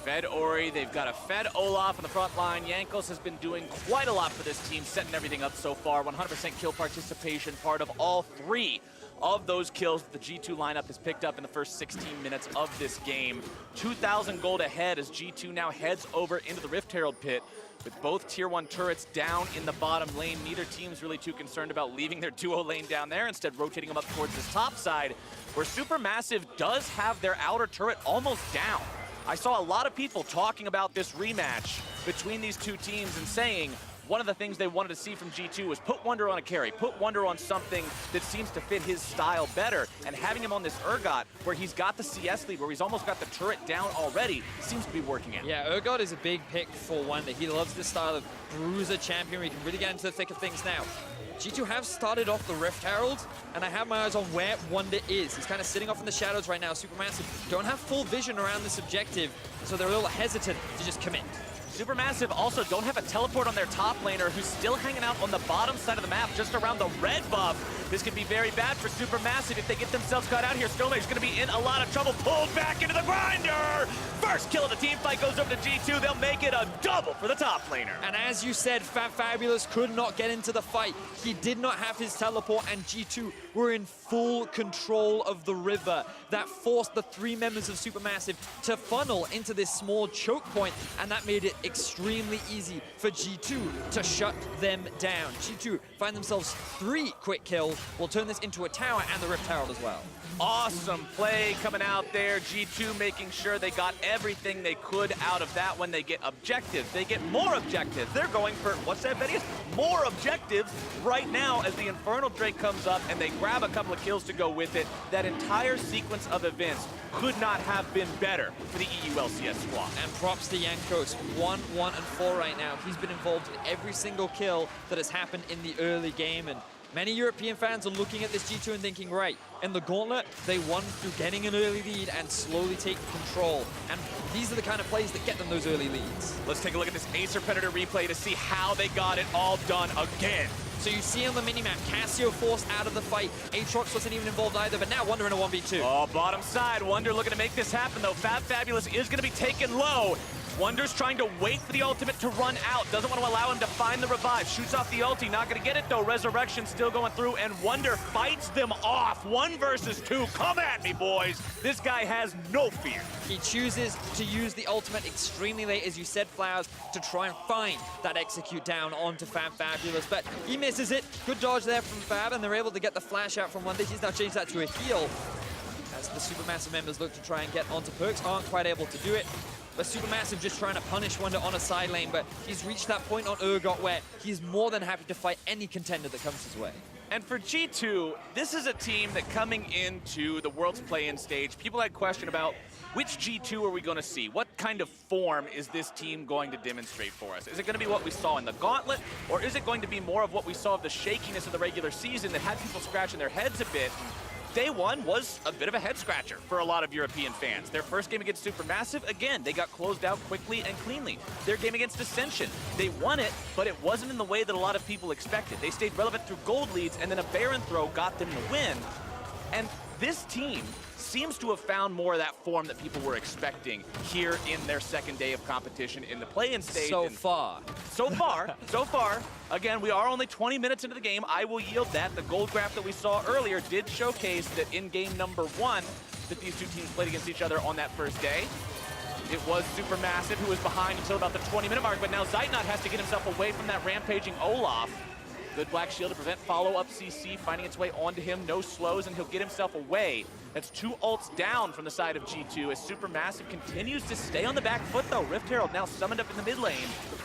Fed Ori, they've got a fed Olaf on the front line. Jankos has been doing quite a lot for this team, setting everything up so far. 100% kill participation, part of all 3 of those kills the G2 lineup has picked up in the first 16 minutes of this game. 2,000 gold ahead as G2 now heads over into the Rift Herald pit. With both tier 1 turrets down in the bottom lane, neither team's really too concerned about leaving their duo lane down there, instead rotating them up towards this top side, where SuperMassive does have their outer turret almost down. I saw a lot of people talking about this rematch between these 2 teams and saying one of the things they wanted to see from G2 was put Wunder on a carry, put Wunder on something that seems to fit his style better, and having him on this Urgot, where he's got the CS lead, where he's almost got the turret down already, seems to be working out. Yeah, Urgot is a big pick for Wunder. He loves this style of bruiser champion where he can really get into the thick of things now. G2 have started off the Rift Herald, and I have my eyes on where Wunder is. He's kind of sitting off in the shadows right now. SuperMassive don't have full vision around this objective, so they're a little hesitant to just commit. SuperMassive also don't have a teleport on their top laner, who's still hanging out on the bottom side of the map, just around the red buff. This could be very bad for SuperMassive if they get themselves caught out here. Stomaged going to be in a lot of trouble, pulled back into the grinder! First kill of the team fight goes over to G2. They'll make it a double for the top laner. And as you said, fabFabulous could not get into the fight. He did not have his teleport, and G2 were in full control of the river. That forced the 3 members of SuperMassive to funnel into this small choke point, and that made it extremely easy for G2 to shut them down. G2 find themselves 3 quick kills. Will turn this into a tower and the Rift Herald as well. Awesome play coming out there. G2 making sure they got everything they could out of that when they get objectives. They get more objectives. They're going for, what's that, Betty? More objectives right now as the Infernal Drake comes up and they grab a couple of kills to go with it. That entire sequence of events could not have been better for the EU LCS squad. And props to Jankos, 1, 1, and 4 right now. He's been involved in every single kill that has happened in the early game, and many European fans are looking at this G2 and thinking, right, in the gauntlet, they won through getting an early lead and slowly taking control. And these are the kind of plays that get them those early leads. Let's take a look at this Acer Predator replay to see how they got it all done again. So you see on the minimap, Cassio forced out of the fight. Aatrox wasn't even involved either, but now Wunder in a 1v2. Oh, bottom side. Wunder looking to make this happen, though. fabFabulous is going to be taken low. Wunder's trying to wait for the ultimate to run out. Doesn't want to allow him to find the revive. Shoots off the ulti. Not going to get it, though. Resurrection still going through, and Wunder fights them off. 1 versus 2. Come at me, boys. This guy has no fear. He chooses to use the ultimate extremely late, as you said, Flowers, to try and find that execute down onto fabFabulous, but he misses it. Good dodge there from Fab, and they're able to get the flash out from Wunder. He's now changed that to a heal. As the SuperMassive members look to try and get onto Perkz, aren't quite able to do it. But SuperMassive just trying to punish Wunder on a side lane, but he's reached that point on Urgot where he's more than happy to fight any contender that comes his way. And for G2, this is a team that coming into the World's Play-In stage, people had question about which G2 are we going to see? What kind of form is this team going to demonstrate for us? Is it going to be what we saw in the Gauntlet, or is it going to be more of what we saw of the shakiness of the regular season that had people scratching their heads a bit? Day 1 was a bit of a head-scratcher for a lot of European fans. Their first game against SuperMassive, again, they got closed out quickly and cleanly. Their game against Ascension, they won it, but it wasn't in the way that a lot of people expected. They stayed relevant through gold leads, and then a Baron throw got them the win. And this team seems to have found more of that form that people were expecting here in their second day of competition in the play-in stage. So far. Again, we are only 20 minutes into the game. I will yield that. The gold graph that we saw earlier did showcase that in game number 1, that these two teams played against each other on that first day. It was SuperMassive who was behind until about the 20-minute mark, but now Zeitnot has to get himself away from that rampaging Olaf. Good Black Shield to prevent follow-up CC, finding its way onto him. No slows, and he'll get himself away. That's 2 ults down from the side of G2 as SuperMassive continues to stay on the back foot, though. Rift Herald now summoned up in the mid lane.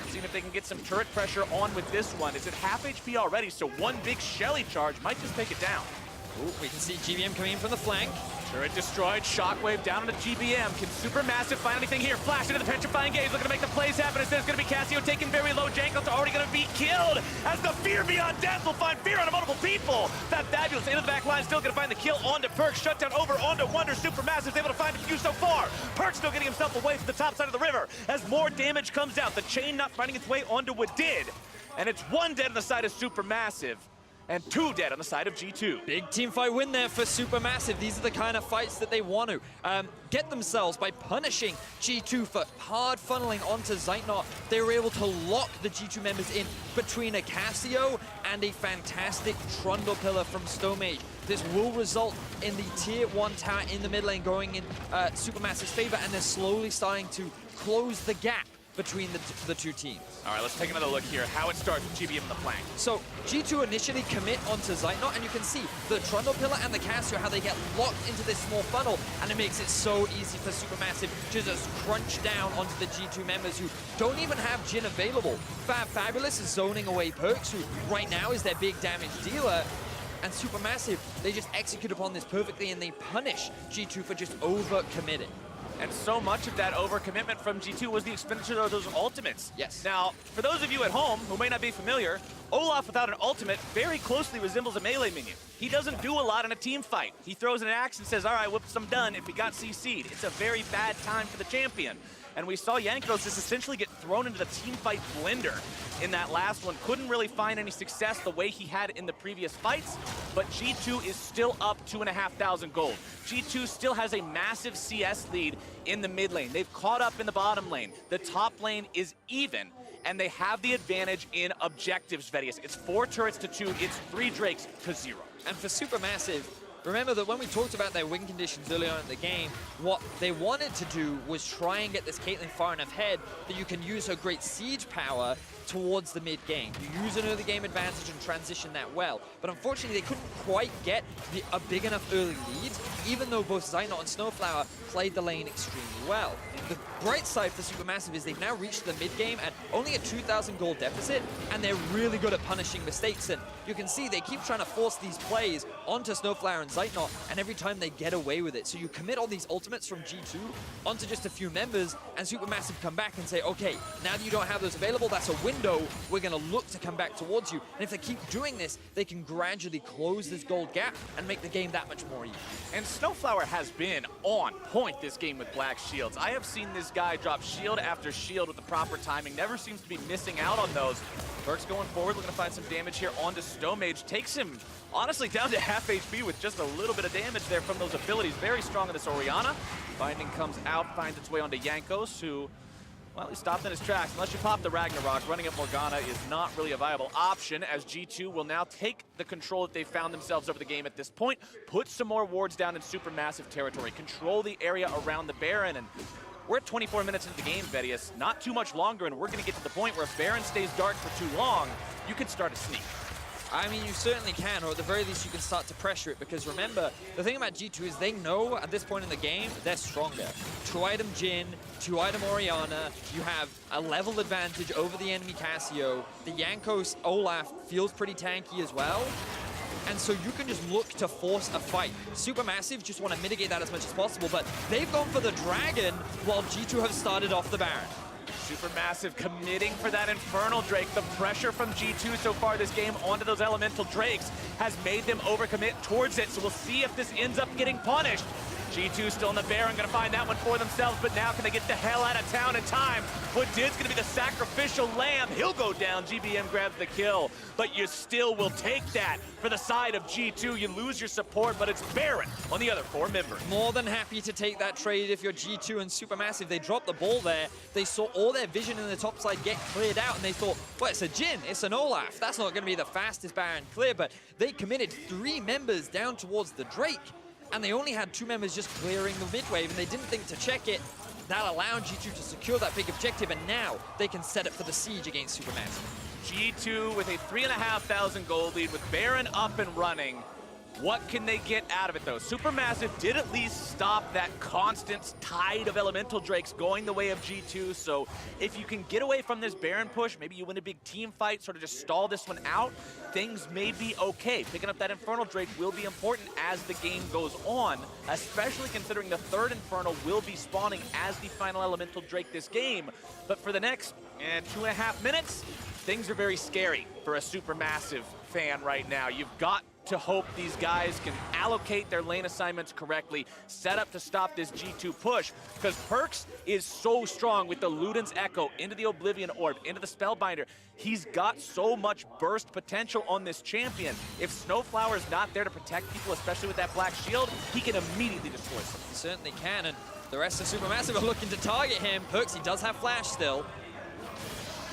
Seeing if they can get some turret pressure on with this one. It's at half HP already, so one big Shelly charge might just take it down. Ooh, we can see GBM coming in from the flank. Turret destroyed, Shockwave down into GBM. Can SuperMassive find anything here? Flash into the Petrifying Gaze, looking to make the plays happen. Instead, it's going to be Cassio taken very low. Jankos are already going to be killed as the Fear Beyond Death will find fear on multiple people. fabFabulous into the back line, still going to find the kill onto Perkz. Shutdown over onto Wunder. SuperMassive's able to find a few so far. Perkz still getting himself away from the top side of the river as more damage comes out. The chain not finding its way onto Wadid. And it's 1 dead on the side of SuperMassive. And 2 dead on the side of G2. Big team fight win there for SuperMassive. These are the kind of fights that they want to get themselves by punishing G2 for hard funneling onto Zeitnot. They were able to lock the G2 members in between a Cassio and a fantastic Trundle pillar from Stomaged. This will result in the tier 1 tower in the mid lane going in SuperMassive's favor, and they're slowly starting to close the gap between the two teams. All right, let's take another look here. How it starts with GBM in the flank. So G2 initially commit onto Zeitnot, and you can see the Trundle pillar and the Cassio, how they get locked into this small funnel, and it makes it so easy for SuperMassive to just crunch down onto the G2 members who don't even have Jhin available. fabFabulous is zoning away Perkz, who right now is their big damage dealer. And SuperMassive, they just execute upon this perfectly, and they punish G2 for just over-committing. And so much of that overcommitment from G2 was the expenditure of those ultimates. Yes. Now, for those of you at home who may not be familiar, Olaf without an ultimate very closely resembles a melee minion. He doesn't do a lot in a team fight. He throws an axe and says, all right, whoops, I'm done if he got CC'd. It's a very bad time for the champion. And we saw Jankos just essentially get thrown into the team fight blender in that last one. Couldn't really find any success the way he had in the previous fights, but G2 is still up 2,500 gold. G2 still has a massive CS lead in the mid lane. They've caught up in the bottom lane. The top lane is even, and they have the advantage in objectives, Vedius. It's 4 turrets to 2, it's 3 Drakes to 0. And for SuperMassive, remember that when we talked about their win conditions earlier on in the game, what they wanted to do was try and get this Caitlyn far enough ahead that you can use her great siege power towards the mid game. You use an early game advantage and transition that well. But unfortunately, they couldn't quite get a big enough early lead, even though both Zeitnot and SnowFlower played the lane extremely well. The bright side for SuperMassive is they've now reached the mid game at only a 2,000 gold deficit, and they're really good at punishing mistakes. And you can see they keep trying to force these plays onto SnowFlower and Zeitnot, and every time they get away with it. So you commit all these ultimates from G2 onto just a few members, and SuperMassive come back and say, okay, now that you don't have those available, that's a window. We're going to look to come back towards you. And if they keep doing this, they can gradually close this gold gap and make the game that much more even. And SnowFlower has been on point this game with black shields. I have seen this guy drop shield after shield with the proper timing. Never seems to be missing out on those. Perkz going forward, looking to find some damage here onto Stomaged. Takes him, honestly, down to half HP with just a little bit of damage there from those abilities. Very strong in this Orianna. Binding comes out, finds its way onto Jankos, who, well, he stopped in his tracks. Unless you pop the Ragnarok, running at Morgana is not really a viable option, as G2 will now take the control that they found themselves over the game at this point, put some more wards down in SuperMassive territory, control the area around the Baron, and we're at 24 minutes into the game, Vedius. Not too much longer, and we're going to get to the point where if Baron stays dark for too long, you can start a sneak. I mean, you certainly can, or at the very least you can start to pressure it, because remember, the thing about G2 is they know at this point in the game, they're stronger. 2-item Jhin, 2-item Orianna, you have a level advantage over the enemy Cassio. The Jankos Olaf feels pretty tanky as well. And so you can just look to force a fight. SuperMassive just want to mitigate that as much as possible, but they've gone for the Dragon while G2 have started off the Baron. SuperMassive committing for that Infernal Drake. The pressure from G2 so far this game onto those Elemental Drakes has made them overcommit towards it, so we'll see if this ends up getting punished. G2 still in the Baron, gonna find that one for themselves, but now can they get the hell out of town in time? Wadid's gonna be the sacrificial lamb. He'll go down, GBM grabs the kill, but you still will take that for the side of G2. You lose your support, but it's Baron on the other 4 members. More than happy to take that trade if you're G2 and SuperMassive. They dropped the ball there. They saw all their vision in the top side get cleared out, and they thought, well, it's a Jhin, it's an Olaf. That's not gonna be the fastest Baron clear, but they committed 3 members down towards the Drake, and they only had 2 members just clearing the mid wave, and they didn't think to check it. That allowed G2 to secure that big objective, and now they can set up for the siege against SuperMassive. G2 with a 3,500 gold lead with Baron up and running. What can they get out of it, though? SuperMassive did at least stop that constant tide of Elemental Drakes going the way of G2, so if you can get away from this Baron push, maybe you win a big team fight, sort of just stall this one out, things may be okay. Picking up that Infernal Drake will be important as the game goes on, especially considering the 3rd Infernal will be spawning as the final Elemental Drake this game. But for the next 2.5 minutes, things are very scary for a SuperMassive fan right now. You've got to hope these guys can allocate their lane assignments correctly, set up to stop this G2 push, because Perkz is so strong with the Luden's Echo into the Oblivion Orb, into the Spellbinder. He's got so much burst potential on this champion. If SnowFlower is not there to protect people, especially with that black shield, he can immediately destroy someone. He certainly can, and the rest of SuperMassive are looking to target him. Perkz, he does have flash still.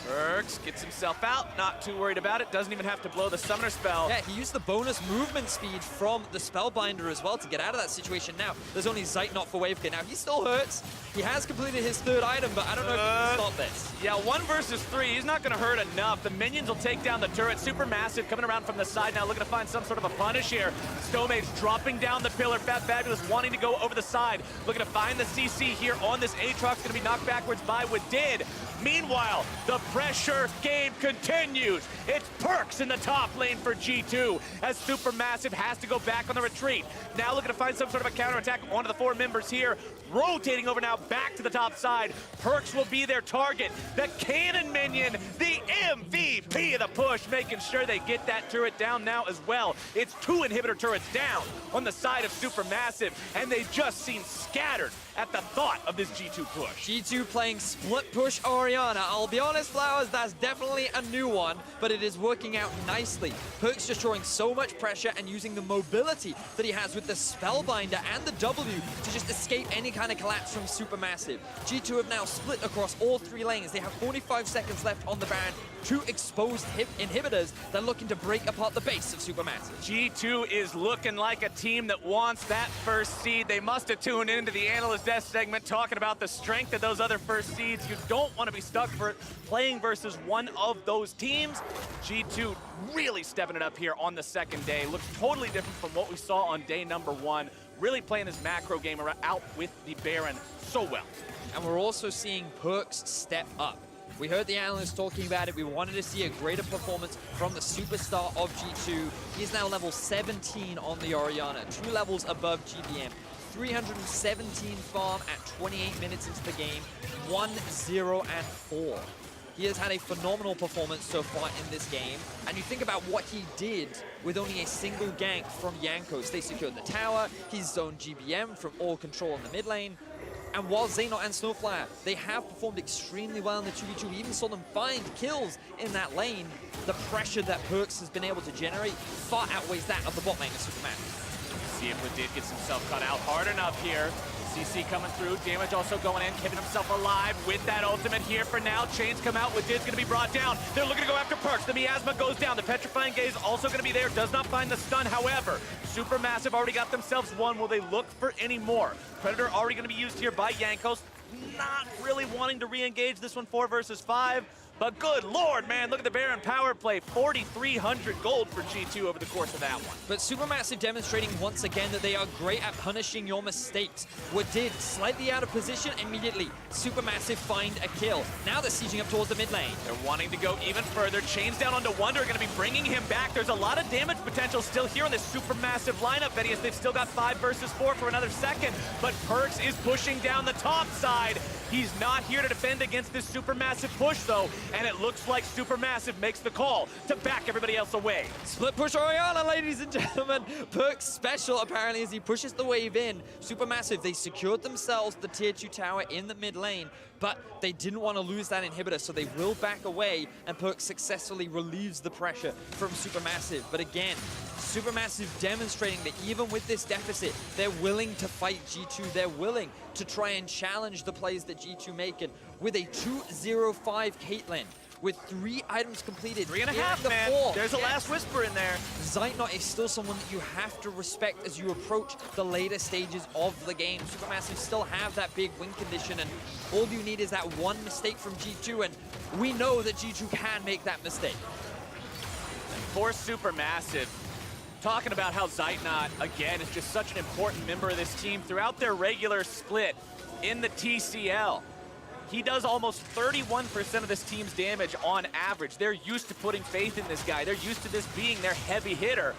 Perkz gets himself out, not too worried about it, doesn't even have to blow the summoner spell. Yeah, he used the bonus movement speed from the Spellbinder as well to get out of that situation. Now, there's only Zeitnot for Wavecare. Now, he still hurts. He has completed his 3rd item, but I don't know if he can stop this. Yeah, 1 versus 3, he's not gonna hurt enough. The minions will take down the turret. SuperMassive coming around from the side now, looking to find some sort of a punish here. Stomaged dropping down the pillar. fabFabulous wanting to go over the side. Looking to find the CC here on this Aatrox, gonna be knocked backwards by Wadid. Meanwhile, the pressure game continues. It's Perkz in the top lane for G2 as SuperMassive has to go back on the retreat. Now looking to find some sort of a counterattack onto the 4 members here. Rotating over now back to the top side. Perkz will be their target. The cannon minion, the MVP of the push, making sure they get that turret down now as well. It's 2 inhibitor turrets down on the side of SuperMassive, and they just seem scattered at the thought of this G2 push. G2 playing split push Orianna. I'll be honest, Flowers, that's definitely a new one, but it is working out nicely. Perkz just drawing so much pressure and using the mobility that he has with the Spellbinder and the W to just escape any kind of collapse from SuperMassive. G2 have now split across all 3 lanes. They have 45 seconds left on the Baron. 2 exposed inhibitors. They're looking to break apart the base of SuperMassive. G2 is looking like a team that wants that first seed. They must have tuned into the Analyst Desk segment talking about the strength of those other first seeds. You don't want to be stuck for playing versus one of those teams. G2 really stepping it up here on the second day. Looks totally different from what we saw on day number 1. Really playing this macro game out with the Baron so well. And we're also seeing Perkz step up. We heard the analysts talking about it. We wanted to see a greater performance from the superstar of G2. He's now level 17 on the Orianna, 2 levels above GBM. 317 farm at 28 minutes into the game, 1-0-4. He has had a phenomenal performance so far in this game. And you think about what he did with only a single gank from Jankos. They secured the tower, he's zoned GBM from all control in the mid lane. And while Zeitnot and SnowFlower, they have performed extremely well in the 2v2. We even saw them find kills in that lane. The pressure that Perkz has been able to generate far outweighs that of the bot lane of SuperMassive. See if Wadid gets himself cut out hard enough here. CC coming through, damage also going in, keeping himself alive with that ultimate here for now. Chains come out, Wadid's gonna be brought down. They're looking to go after Perkz. The miasma goes down. The petrifying gaze also gonna be there, does not find the stun. However, SuperMassive already got themselves one. Will they look for any more? Predator already gonna be used here by Jankos. Not really wanting to re-engage this one 4 versus 5. But good lord, man, look at the Baron power play. 4,300 gold for G2 over the course of that one. But SuperMassive demonstrating once again that they are great at punishing your mistakes. Wadid slightly out of position immediately. SuperMassive find a kill. Now they're sieging up towards the mid lane. They're wanting to go even further. Chains down onto Wunder, going to be bringing him back. There's a lot of damage potential still here on this SuperMassive lineup. Vedius, they've still got 5 versus 4 for another second. But Perkz is pushing down the top side. He's not here to defend against this SuperMassive push, though. And it looks like SuperMassive makes the call to back everybody else away. Split push Orianna, ladies and gentlemen. Perkz special, apparently, as he pushes the wave in. SuperMassive, they secured themselves the tier 2 tower in the mid lane, but they didn't want to lose that inhibitor, so they will back away, and Perkz successfully relieves the pressure from SuperMassive. But again, SuperMassive demonstrating that even with this deficit, they're willing to fight G2. They're willing to try and challenge the plays that G2 make, and with a 2-0-5 Caitlyn, with 3 items completed. 3.5, man. There's a last whisper in there. Zeitnot is still someone that you have to respect as you approach the later stages of the game. SuperMassive still have that big win condition, and all you need is that one mistake from G2, and we know that G2 can make that mistake. For SuperMassive, talking about how Zeitnot, again, is just such an important member of this team throughout their regular split in the TCL. He does almost 31% of this team's damage on average. They're used to putting faith in this guy. They're used to this being their heavy hitter.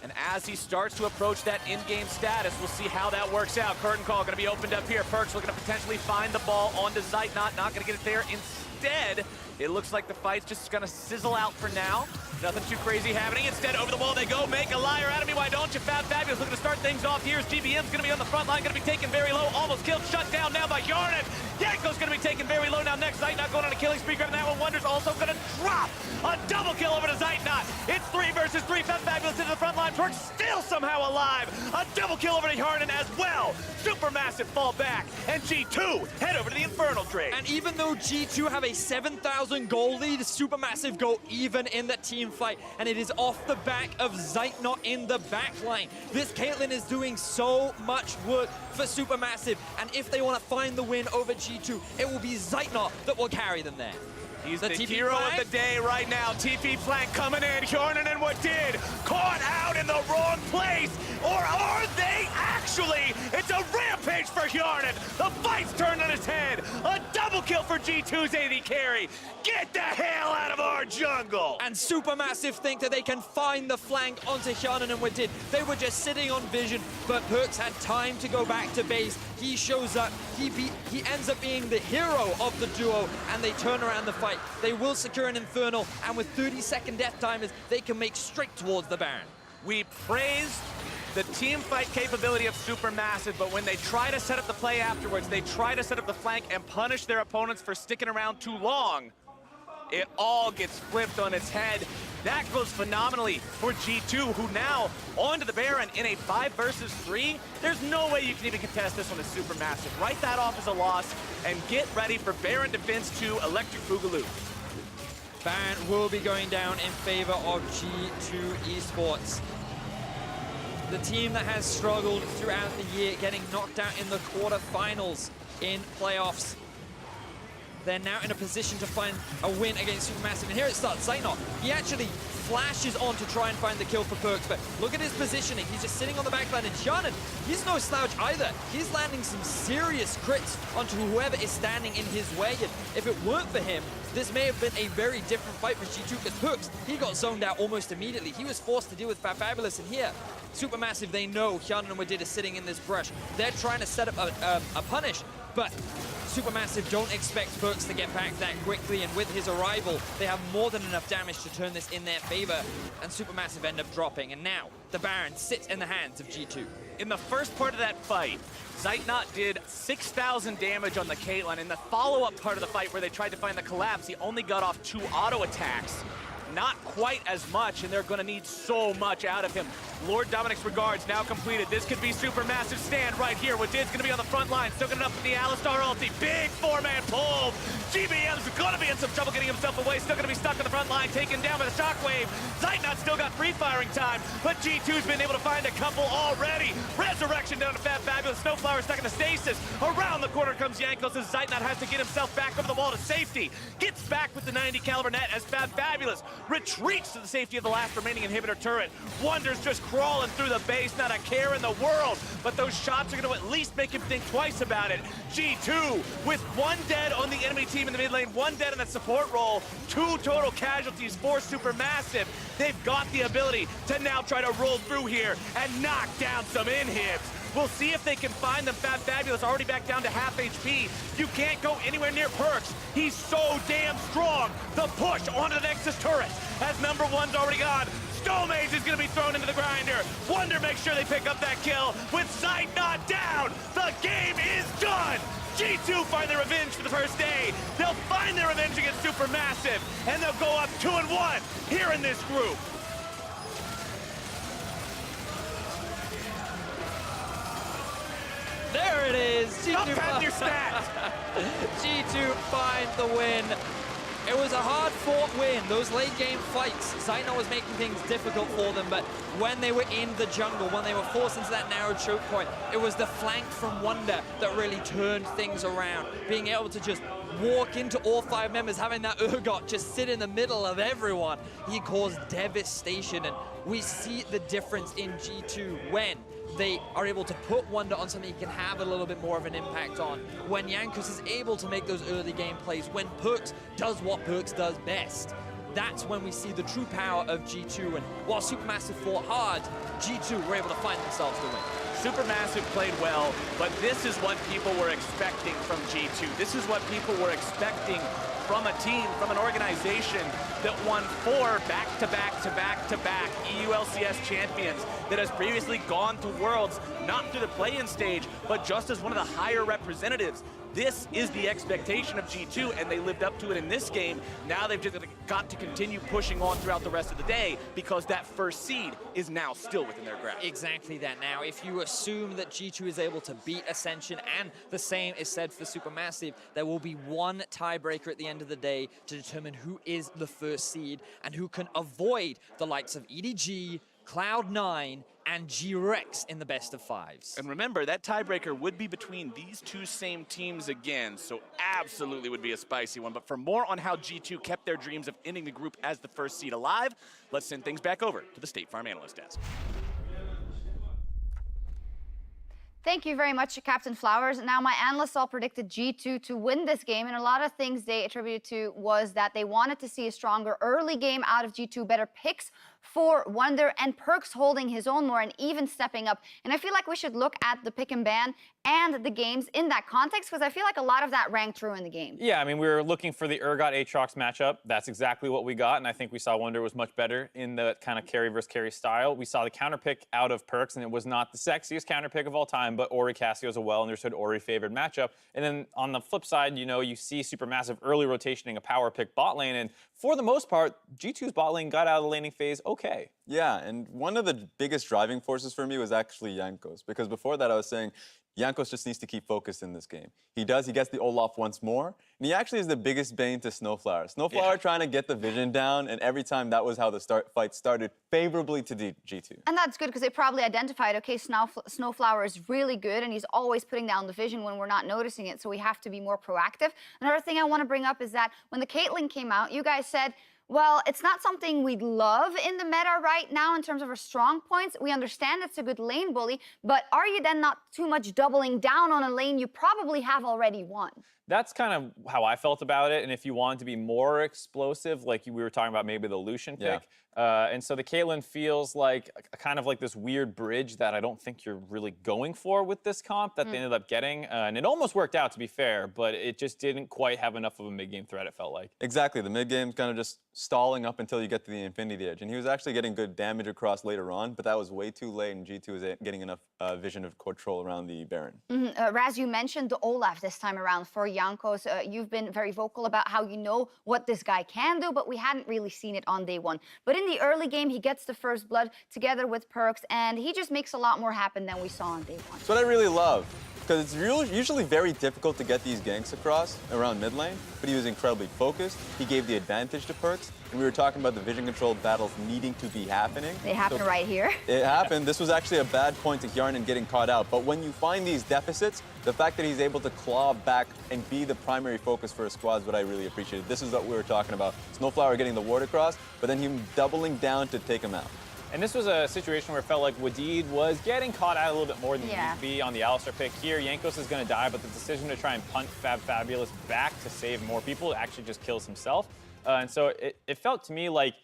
And as he starts to approach that in-game status, we'll see how that works out. Curtain call gonna be opened up here. Perkz looking to potentially find the ball onto Zeitnot. Not gonna get it there. Instead, it looks like the fight's just gonna sizzle out for now. Nothing too crazy happening. Instead, over the wall they go. Make a liar out of me, why don't you? fabFabulous looking to start things off here. GBM's gonna be on the front line, gonna be taken very low. Almost killed, shut down now by Hjarnan. Jankos gonna be taken very low now. Next, Zeitnot going on a killing spree. Grabbing that one. Wunder's also gonna drop a double kill over to Zeitnot. It's 3 versus 3. fabFabulous into the front line. Perkz still somehow alive. A double kill over to Hjarnan as well. SuperMassive fall back, and G2 head over to the Infernal Trade. And even though G2 have a 7,000 goal lead, SuperMassive go even in the team fight, and it is off the back of Zeitnot in the backline. This Caitlyn is doing so much work for SuperMassive, and if they want to find the win over G2, it will be Zeitnot that will carry them there. He's the hero of the day right now. TP flank coming in. Hjarnan and Wadid caught out in the wrong place. Or are they actually? It's a rampage for Hjarnan. The fight's turned on its head. A double kill for G2's AD carry. Get the hell out of our jungle. And SuperMassive think that they can find the flank onto Hjarnan and Wadid. They were just sitting on vision, but Perkz had time to go back to base. He shows up. He ends up being the hero of the duo, and they turn around the fight. They will secure an Infernal, and with 30-second death timers, they can make straight towards the Baron. We praised the team fight capability of SuperMassive, but when they try to set up the play afterwards, they try to set up the flank and punish their opponents for sticking around too long, it all gets flipped on its head. That goes phenomenally for G2, who now onto the Baron in a 5 versus 3. There's no way you can even contest this one as SuperMassive. Write that off as a loss and get ready for Baron Defense 2 Electric Boogaloo. Baron will be going down in favor of G2 Esports. The team that has struggled throughout the year, getting knocked out in the quarterfinals in playoffs. They're now in a position to find a win against SuperMassive. And here it starts, Zeitnot. He actually flashes on to try and find the kill for Perkz, but look at his positioning. He's just sitting on the backline, and Hjarnan, he's no slouch either. He's landing some serious crits onto whoever is standing in his way, and if it weren't for him, this may have been a very different fight for G2, because Perkz, he got zoned out almost immediately. He was forced to deal with fabFabulous, and here, SuperMassive, they know Hjarnan and Wadid is sitting in this brush. They're trying to set up a punish, but SuperMassive don't expect Perkz to get back that quickly, and with his arrival, they have more than enough damage to turn this in their favor, and SuperMassive end up dropping, and now the Baron sits in the hands of G2. In the first part of that fight, Zeitnot did 6,000 damage on the Caitlyn. In the follow-up part of the fight where they tried to find the collapse, he only got off 2 auto attacks. Not quite as much, and they're gonna need so much out of him. Lord Dominic's regards now completed. This could be SuperMassive stand right here. Wadid's gonna be on the front line, soaking it up with the Alistar ulti. Big 4-man pull. GBM's gonna be in some trouble getting himself away. Still gonna be stuck on the front line, taken down by the shockwave. Zeitnot still got free firing time, but G2's been able to find a couple already. Resurrection down to fabFabulous. SnowFlower stuck in the stasis. Around the corner comes Jankos as Zeitnot has to get himself back over the wall to safety. Gets back with the 90 caliber net as fabFabulous retreats to the safety of the last remaining inhibitor turret. Wunder's just crawling through the base, not a care in the world, but those shots are going to at least make him think twice about it. G2 with 1 dead on the enemy team in the mid lane, 1 dead in that support role, 2 total casualties for SuperMassive. They've got the ability to now try to roll through here and knock down some inhibs. We'll see if they can find them. fabFabulous already back down to half HP. You can't go anywhere near Perkz. He's so damn strong. The push onto the Nexus turret as number 1's already gone. Stomaged is going to be thrown into the grinder. Wunder makes sure they pick up that kill with Zeitnot down. The game is done. G2 find their revenge for the first day. They'll find their revenge against SuperMassive, and they'll go up 2-1 here in this group. There it is. G2 your stats. G2 find the win. It was a hard-fought win. Those late-game fights, Zeitnot was making things difficult for them, but when they were in the jungle, when they were forced into that narrow choke point, it was the flank from Wunder that really turned things around. Being able to just walk into all 5 members, having that Urgot just sit in the middle of everyone, he caused devastation, and we see the difference in G2 when they are able to put Wunder on something he can have a little bit more of an impact on. When Jankos is able to make those early game plays, when Perkz does what Perkz does best, that's when we see the true power of G2. And while SuperMassive fought hard, G2 were able to find themselves the win. SuperMassive played well, but this is what people were expecting from G2. This is what people were expecting from a team, from an organization that won 4 back-to-back-to-back-to-back EULCS champions, that has previously gone to Worlds, not through the play-in stage, but just as one of the higher representatives. This is the expectation of G2, and they lived up to it in this game. Now they've just got to continue pushing on throughout the rest of the day, because that first seed is now still within their grasp. Exactly that. Now, if you assume that G2 is able to beat Ascension, and the same is said for SuperMassive, there will be one tiebreaker at the end of the day to determine who is the first seed and who can avoid the likes of EDG, Cloud9, and G-Rex in the best of 5s. And remember, that tiebreaker would be between these 2 same teams again, so absolutely would be a spicy one. But for more on how G2 kept their dreams of ending the group as the first seed alive, let's send things back over to the State Farm Analyst Desk. Thank you very much, Captain Flowers. Now, my analysts all predicted G2 to win this game, and a lot of things they attributed to was that they wanted to see a stronger early game out of G2, better picks for Wunder, and Perkz holding his own more and even stepping up. And I feel like we should look at the pick and ban and the games in that context, because I feel like a lot of that rang true in the game. Yeah, I mean, we were looking for the Urgot Aatrox matchup. That's exactly what we got, and I think we saw Wunder was much better in the kind of carry versus carry style. We saw the counter pick out of Perkz, and it was not the sexiest counter pick of all time, but Ori Cassio is a well-understood Ori favored matchup. And then on the flip side, you know, you see SuperMassive early rotationing a power pick bot lane, and for the most part, G2's bot lane got out of the laning phase okay. Yeah, and one of the biggest driving forces for me was actually Jankos, because before that I was saying, Jankos just needs to keep focused in this game. He does, he gets the Olaf once more, and he actually is the biggest bane to SnowFlower. SnowFlower trying to get the vision down, and every time that was how the fight started, favorably to G2. And that's good, because they probably identified, okay, SnowFlower is really good, and he's always putting down the vision when we're not noticing it, so we have to be more proactive. Another thing I want to bring up is that when the Caitlyn came out, you guys said, well, it's not something we love in the meta right now in terms of our strong points. We understand it's a good lane bully, but are you then not too much doubling down on a lane you probably have already won? That's kind of how I felt about it, and if you wanted to be more explosive, like we were talking about maybe the Lucian pick, and so the Caitlyn feels like kind of like this weird bridge that I don't think you're really going for with this comp that they ended up getting, and it almost worked out to be fair, but it just didn't quite have enough of a mid-game threat, it felt like. Exactly, the mid-game's kind of just stalling up until you get to the Infinity Edge, and he was actually getting good damage across later on, but that was way too late, and G2 was getting enough vision of control around the Baron. Raz, you mentioned the Olaf this time around for Jankos. You've been very vocal about how you know what this guy can do, but we hadn't really seen it on day one. But in the early game, he gets the first blood together with Perkz, and he just makes a lot more happen than we saw on day one. That's what I really love, because it's usually very difficult to get these ganks across around mid lane, but he was incredibly focused. He gave the advantage to Perkz, and we were talking about the vision control battles needing to be happening. They happen right here. It happened. This was actually a bad point to Hjarnan getting caught out, but when you find these deficits, the fact that he's able to claw back and be the primary focus for a squad is what I really appreciated. This is what we were talking about. SnowFlower getting the ward across, but then him doubling down to take him out. And this was a situation where it felt like Wadid was getting caught out a little bit more than he needed to be on the Alistar pick. Here, Jankos is going to die, but the decision to try and punt fabFabulous back to save more people actually just kills himself. And so it felt to me like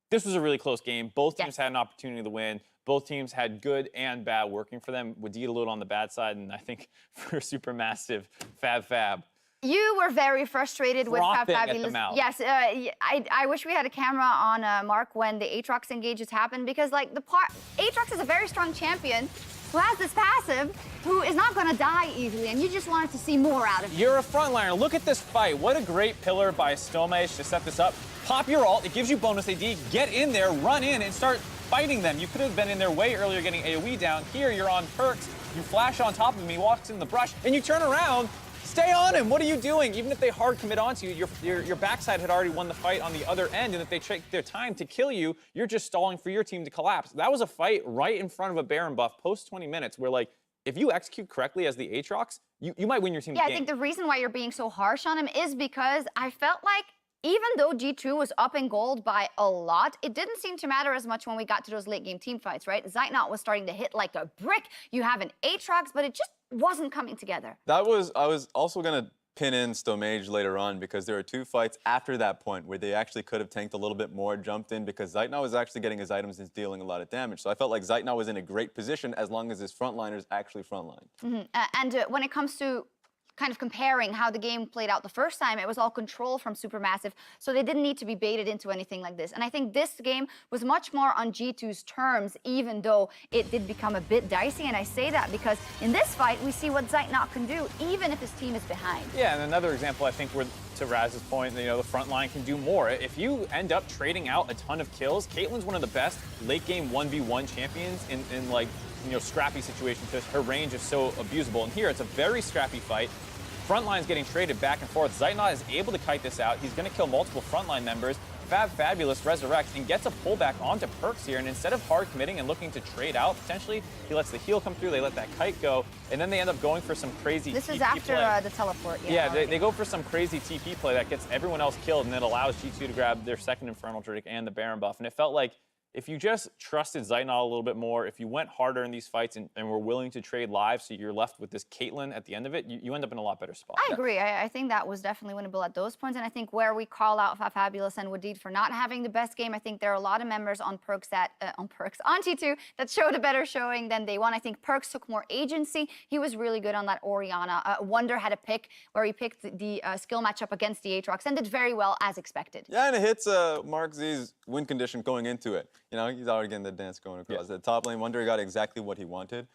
this was a really close game. Both teams had an opportunity to win. Both teams had good and bad working for them. Wadid a little on the bad side, and I think for SuperMassive, fab. You were very frustrated with fabFabulous. Yes, I wish we had a camera on Mark when the Aatrox engages happen, because like Aatrox is a very strong champion who has this passive, who is not going to die easily, and you just wanted to see more out of him. You're a frontliner. Look at this fight. What a great pillar by Stomaged to set this up. Pop your ult. It gives you bonus AD. Get in there, run in, and start fighting them. You could have been in there way earlier getting AoE down. Here, you're on Perkz. You flash on top of him. He walks in the brush, and you turn around. Stay on him. What are you doing? Even if they hard commit onto you, your backside had already won the fight on the other end, and if they take their time to kill you, you're just stalling for your team to collapse. That was a fight right in front of a Baron buff post 20 minutes where, like, if you execute correctly as the Aatrox, you might win your team the game. I think the reason why you're being so harsh on him is because I felt like even though G2 was up in gold by a lot, it didn't seem to matter as much when we got to those late game team fights, right? Zeitnot was starting to hit like a brick. You have an Aatrox, but it just wasn't coming together. I was also going to pin in Stomaged later on, because there were two fights after that point where they actually could have tanked a little bit more, jumped in, because Zeitnot was actually getting his items and dealing a lot of damage. So I felt like Zeitnot was in a great position as long as his frontliners actually frontlined. And when it comes to kind of comparing how the game played out the first time, it was all control from SuperMassive, so they didn't need to be baited into anything like this. And I think this game was much more on G2's terms, even though it did become a bit dicey. And I say that because in this fight, we see what Zeitnot can do, even if his team is behind. Yeah, and another example, I think, where, to Raz's point, you know, the front line can do more. If you end up trading out a ton of kills, Caitlyn's one of the best late game 1v1 champions in like, you know, scrappy situations, because her range is so abusable. And here, it's a very scrappy fight. Frontline's getting traded back and forth. Zeitnot is able to kite this out. He's going to kill multiple frontline members. fabFabulous resurrects and gets a pullback onto Perkz here, and instead of hard committing and looking to trade out, potentially, he lets the heal come through, they let that kite go, and then they end up going for some crazy This TP is after play. The teleport. Yeah, they go for some crazy TP play that gets everyone else killed, and it allows G2 to grab their second Infernal Drake and the Baron buff, and it felt like if you just trusted Zeitnot a little bit more, if you went harder in these fights and were willing to trade lives, so you're left with this Caitlyn at the end of it, you end up in a lot better spot. I agree. I think that was definitely winnable at those points. And I think where we call out fabFabulous and Wadid for not having the best game, I think there are a lot of members on Perkz that, on G2 that showed a better showing than they won. I think Perkz took more agency. He was really good on that Orianna. Wunder had a pick where he picked the skill matchup against the Aatrox and did very well as expected. Yeah, and it hits Mark Z's win condition going into it. You know, he's already getting the dance going across the top lane. Wunder got exactly what he wanted.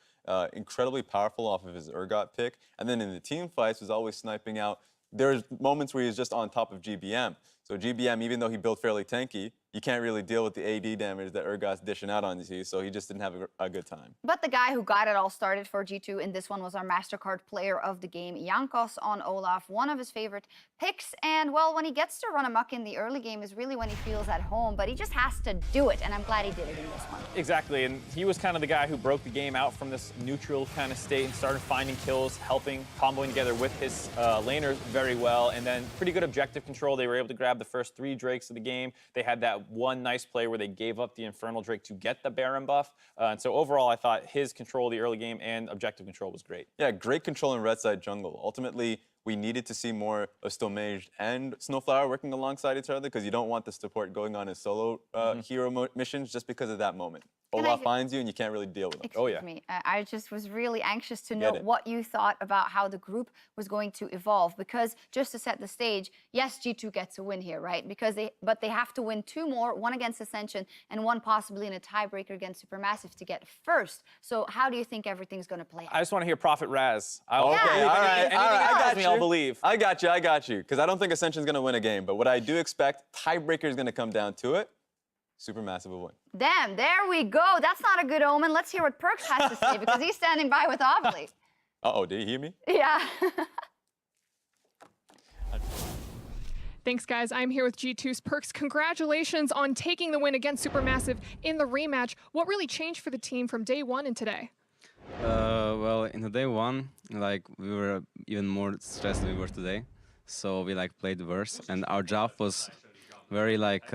Incredibly powerful off of his Urgot pick. And then in the team fights, was always sniping out. There's moments where he's just on top of GBM. So GBM, even though he built fairly tanky, you can't really deal with the AD damage that Urgot's dishing out on you, so he just didn't have a good time. But the guy who got it all started for G2 in this one was our MasterCard player of the game, Jankos on Olaf, one of his favorite picks. And, well, when he gets to run amok in the early game is really when he feels at home, but he just has to do it, and I'm glad he did it in this one. Exactly, and he was kind of the guy who broke the game out from this neutral kind of state and started finding kills, helping, comboing together with his laners very well, and then pretty good objective control. They were able to grab the first 3 Drakes of the game. They had that one nice play where they gave up the Infernal Drake to get the Baron buff. And so overall, I thought his control of the early game and objective control was great. Yeah, great control in red side jungle. Ultimately, we needed to see more of Stomaged and SnowFlower working alongside each other because you don't want the support going on his solo hero missions just because of that moment. Olaf finds you and you can't really deal with him. Excuse me. I just was really anxious to know what you thought about how the group was going to evolve, because just to set the stage, yes, G2 gets a win here, right? But they have to win 2 more, one against Ascension and one possibly in a tiebreaker against SuperMassive to get first. So how do you think everything's going to play out? I just want to hear Prophet Raz. Okay, all right, I got you. I'll believe. I got you. Because I don't think Ascension's going to win a game, but what I do expect, tiebreaker is going to come down to it. SuperMassive will win. Damn, there we go. That's not a good omen. Let's hear what Perkz has to say, because he's standing by with Obli. Uh-oh, did you hear me? Yeah. Thanks, guys. I'm here with G2's Perkz. Congratulations on taking the win against SuperMassive in the rematch. What really changed for the team from day 1 and today? Well, in the day 1, like, we were even more stressed than we were today. So we like played worse, and our job was very like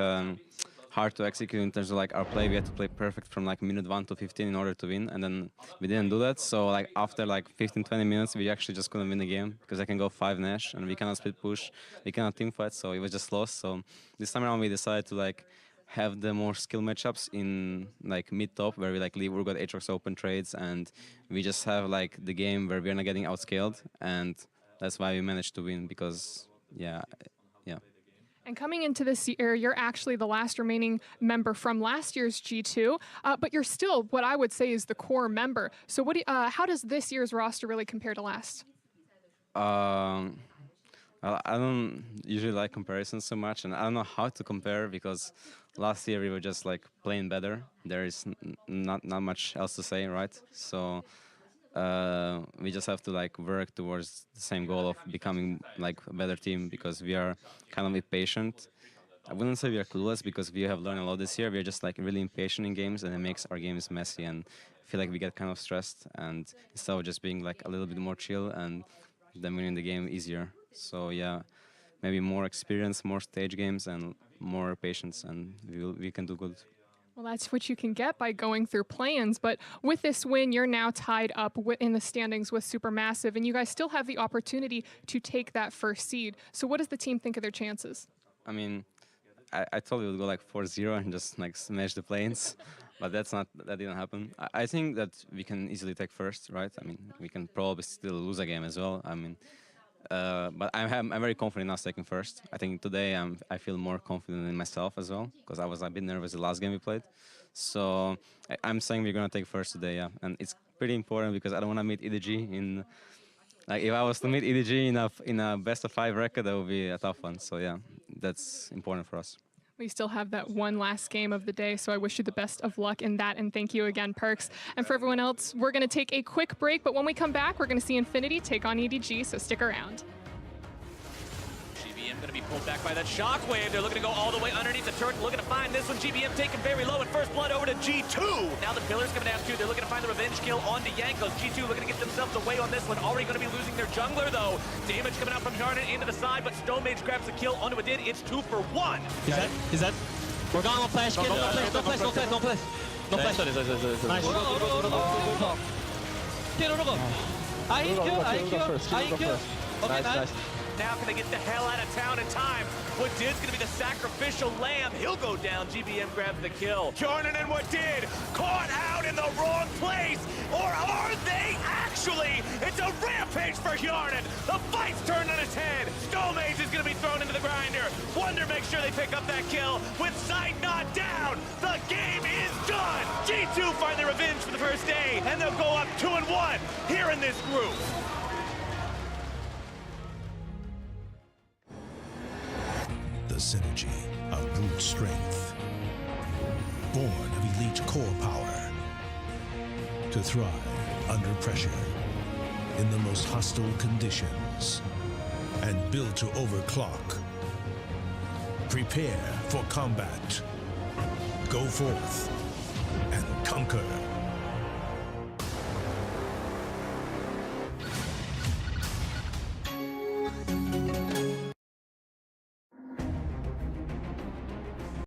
hard to execute in terms of like our play. We had to play perfect from like minute 1 to 15 in order to win, and then we didn't do that. So like after like 15-20 minutes, we actually just couldn't win the game because I can go 5 Nash and we cannot split push, we cannot team fight. So it was just lost. So this time around we decided to like have the more skill matchups in like mid-top, where we like leave Urgot Aatrox open trades, and we just have like the game where we're not getting outscaled, and that's why we managed to win, because yeah. And coming into this year, you're actually the last remaining member from last year's G2, but you're still what I would say is the core member. So what how does this year's roster really compare to last? Well, I don't usually like comparisons so much, and I don't know how to compare, because last year we were just like playing better. There is not much else to say, right? So we just have to like work towards the same goal of becoming like a better team, because we are kind of impatient. I wouldn't say we are clueless, because we have learned a lot this year. We are just like really impatient in games, and it makes our games messy, and I feel like we get kind of stressed, and instead of just being like a little bit more chill and then winning the game easier. So yeah, maybe more experience, more stage games, and more patience, and we can do good. Well, that's what you can get by going through play-ins, but with this win, you're now tied up in the standings with SuperMassive, and you guys still have the opportunity to take that first seed. So what does the team think of their chances? I mean, I told you it would go like 4-0 and just like smash the play-ins, but that didn't happen. I think that we can easily take first, right? I mean, we can probably still lose a game as well. I mean, but I'm very confident in us taking first. I think today I feel more confident in myself as well, because I was a bit nervous the last game we played. So I'm saying we're gonna take first today, yeah. And it's pretty important, because I don't want to meet EDG in. Like, if I was to meet EDG in a best of 5 record, that would be a tough one. So yeah, that's important for us. We still have that one last game of the day, so I wish you the best of luck in that, and thank you again, Perkz. And for everyone else, we're going to take a quick break, but when we come back, we're going to see Infinity take on EDG, so stick around. GBM going to be pulled back by that shockwave. They're looking to go all the way underneath the turret, looking to find this one. GBM taken very low, and first blood over to G2. Now the pillars coming down too. They're looking to find the revenge kill onto Jankos. G2 looking to get themselves away on this one. Already going to be losing their jungler though. Damage coming out from Hjarnan into the side, but Stomaged grabs the kill onto Wadid. It's 2 for 1. Is that Morgana no flash, kid. No flash. No flash. Sorry. Nice. Kill Urgot. I hit you. Okay, nice. Now can they get the hell out of town in time? Wadid's gonna be the sacrificial lamb. He'll go down. GBM grabs the kill. Hjarnan and Wadid caught out in the wrong place. Or are they actually? It's a rampage for Hjarnan. The fight's turned on its head. Stomaged is gonna be thrown into the grinder. Wunder makes sure they pick up that kill. With Zeitnot down, the game is done. G2 find their revenge for the first day, and they'll go up 2-1 here in this group. The synergy of brute strength, born of elite core power, to thrive under pressure in the most hostile conditions, and built to overclock. Prepare for combat. Go forth and conquer.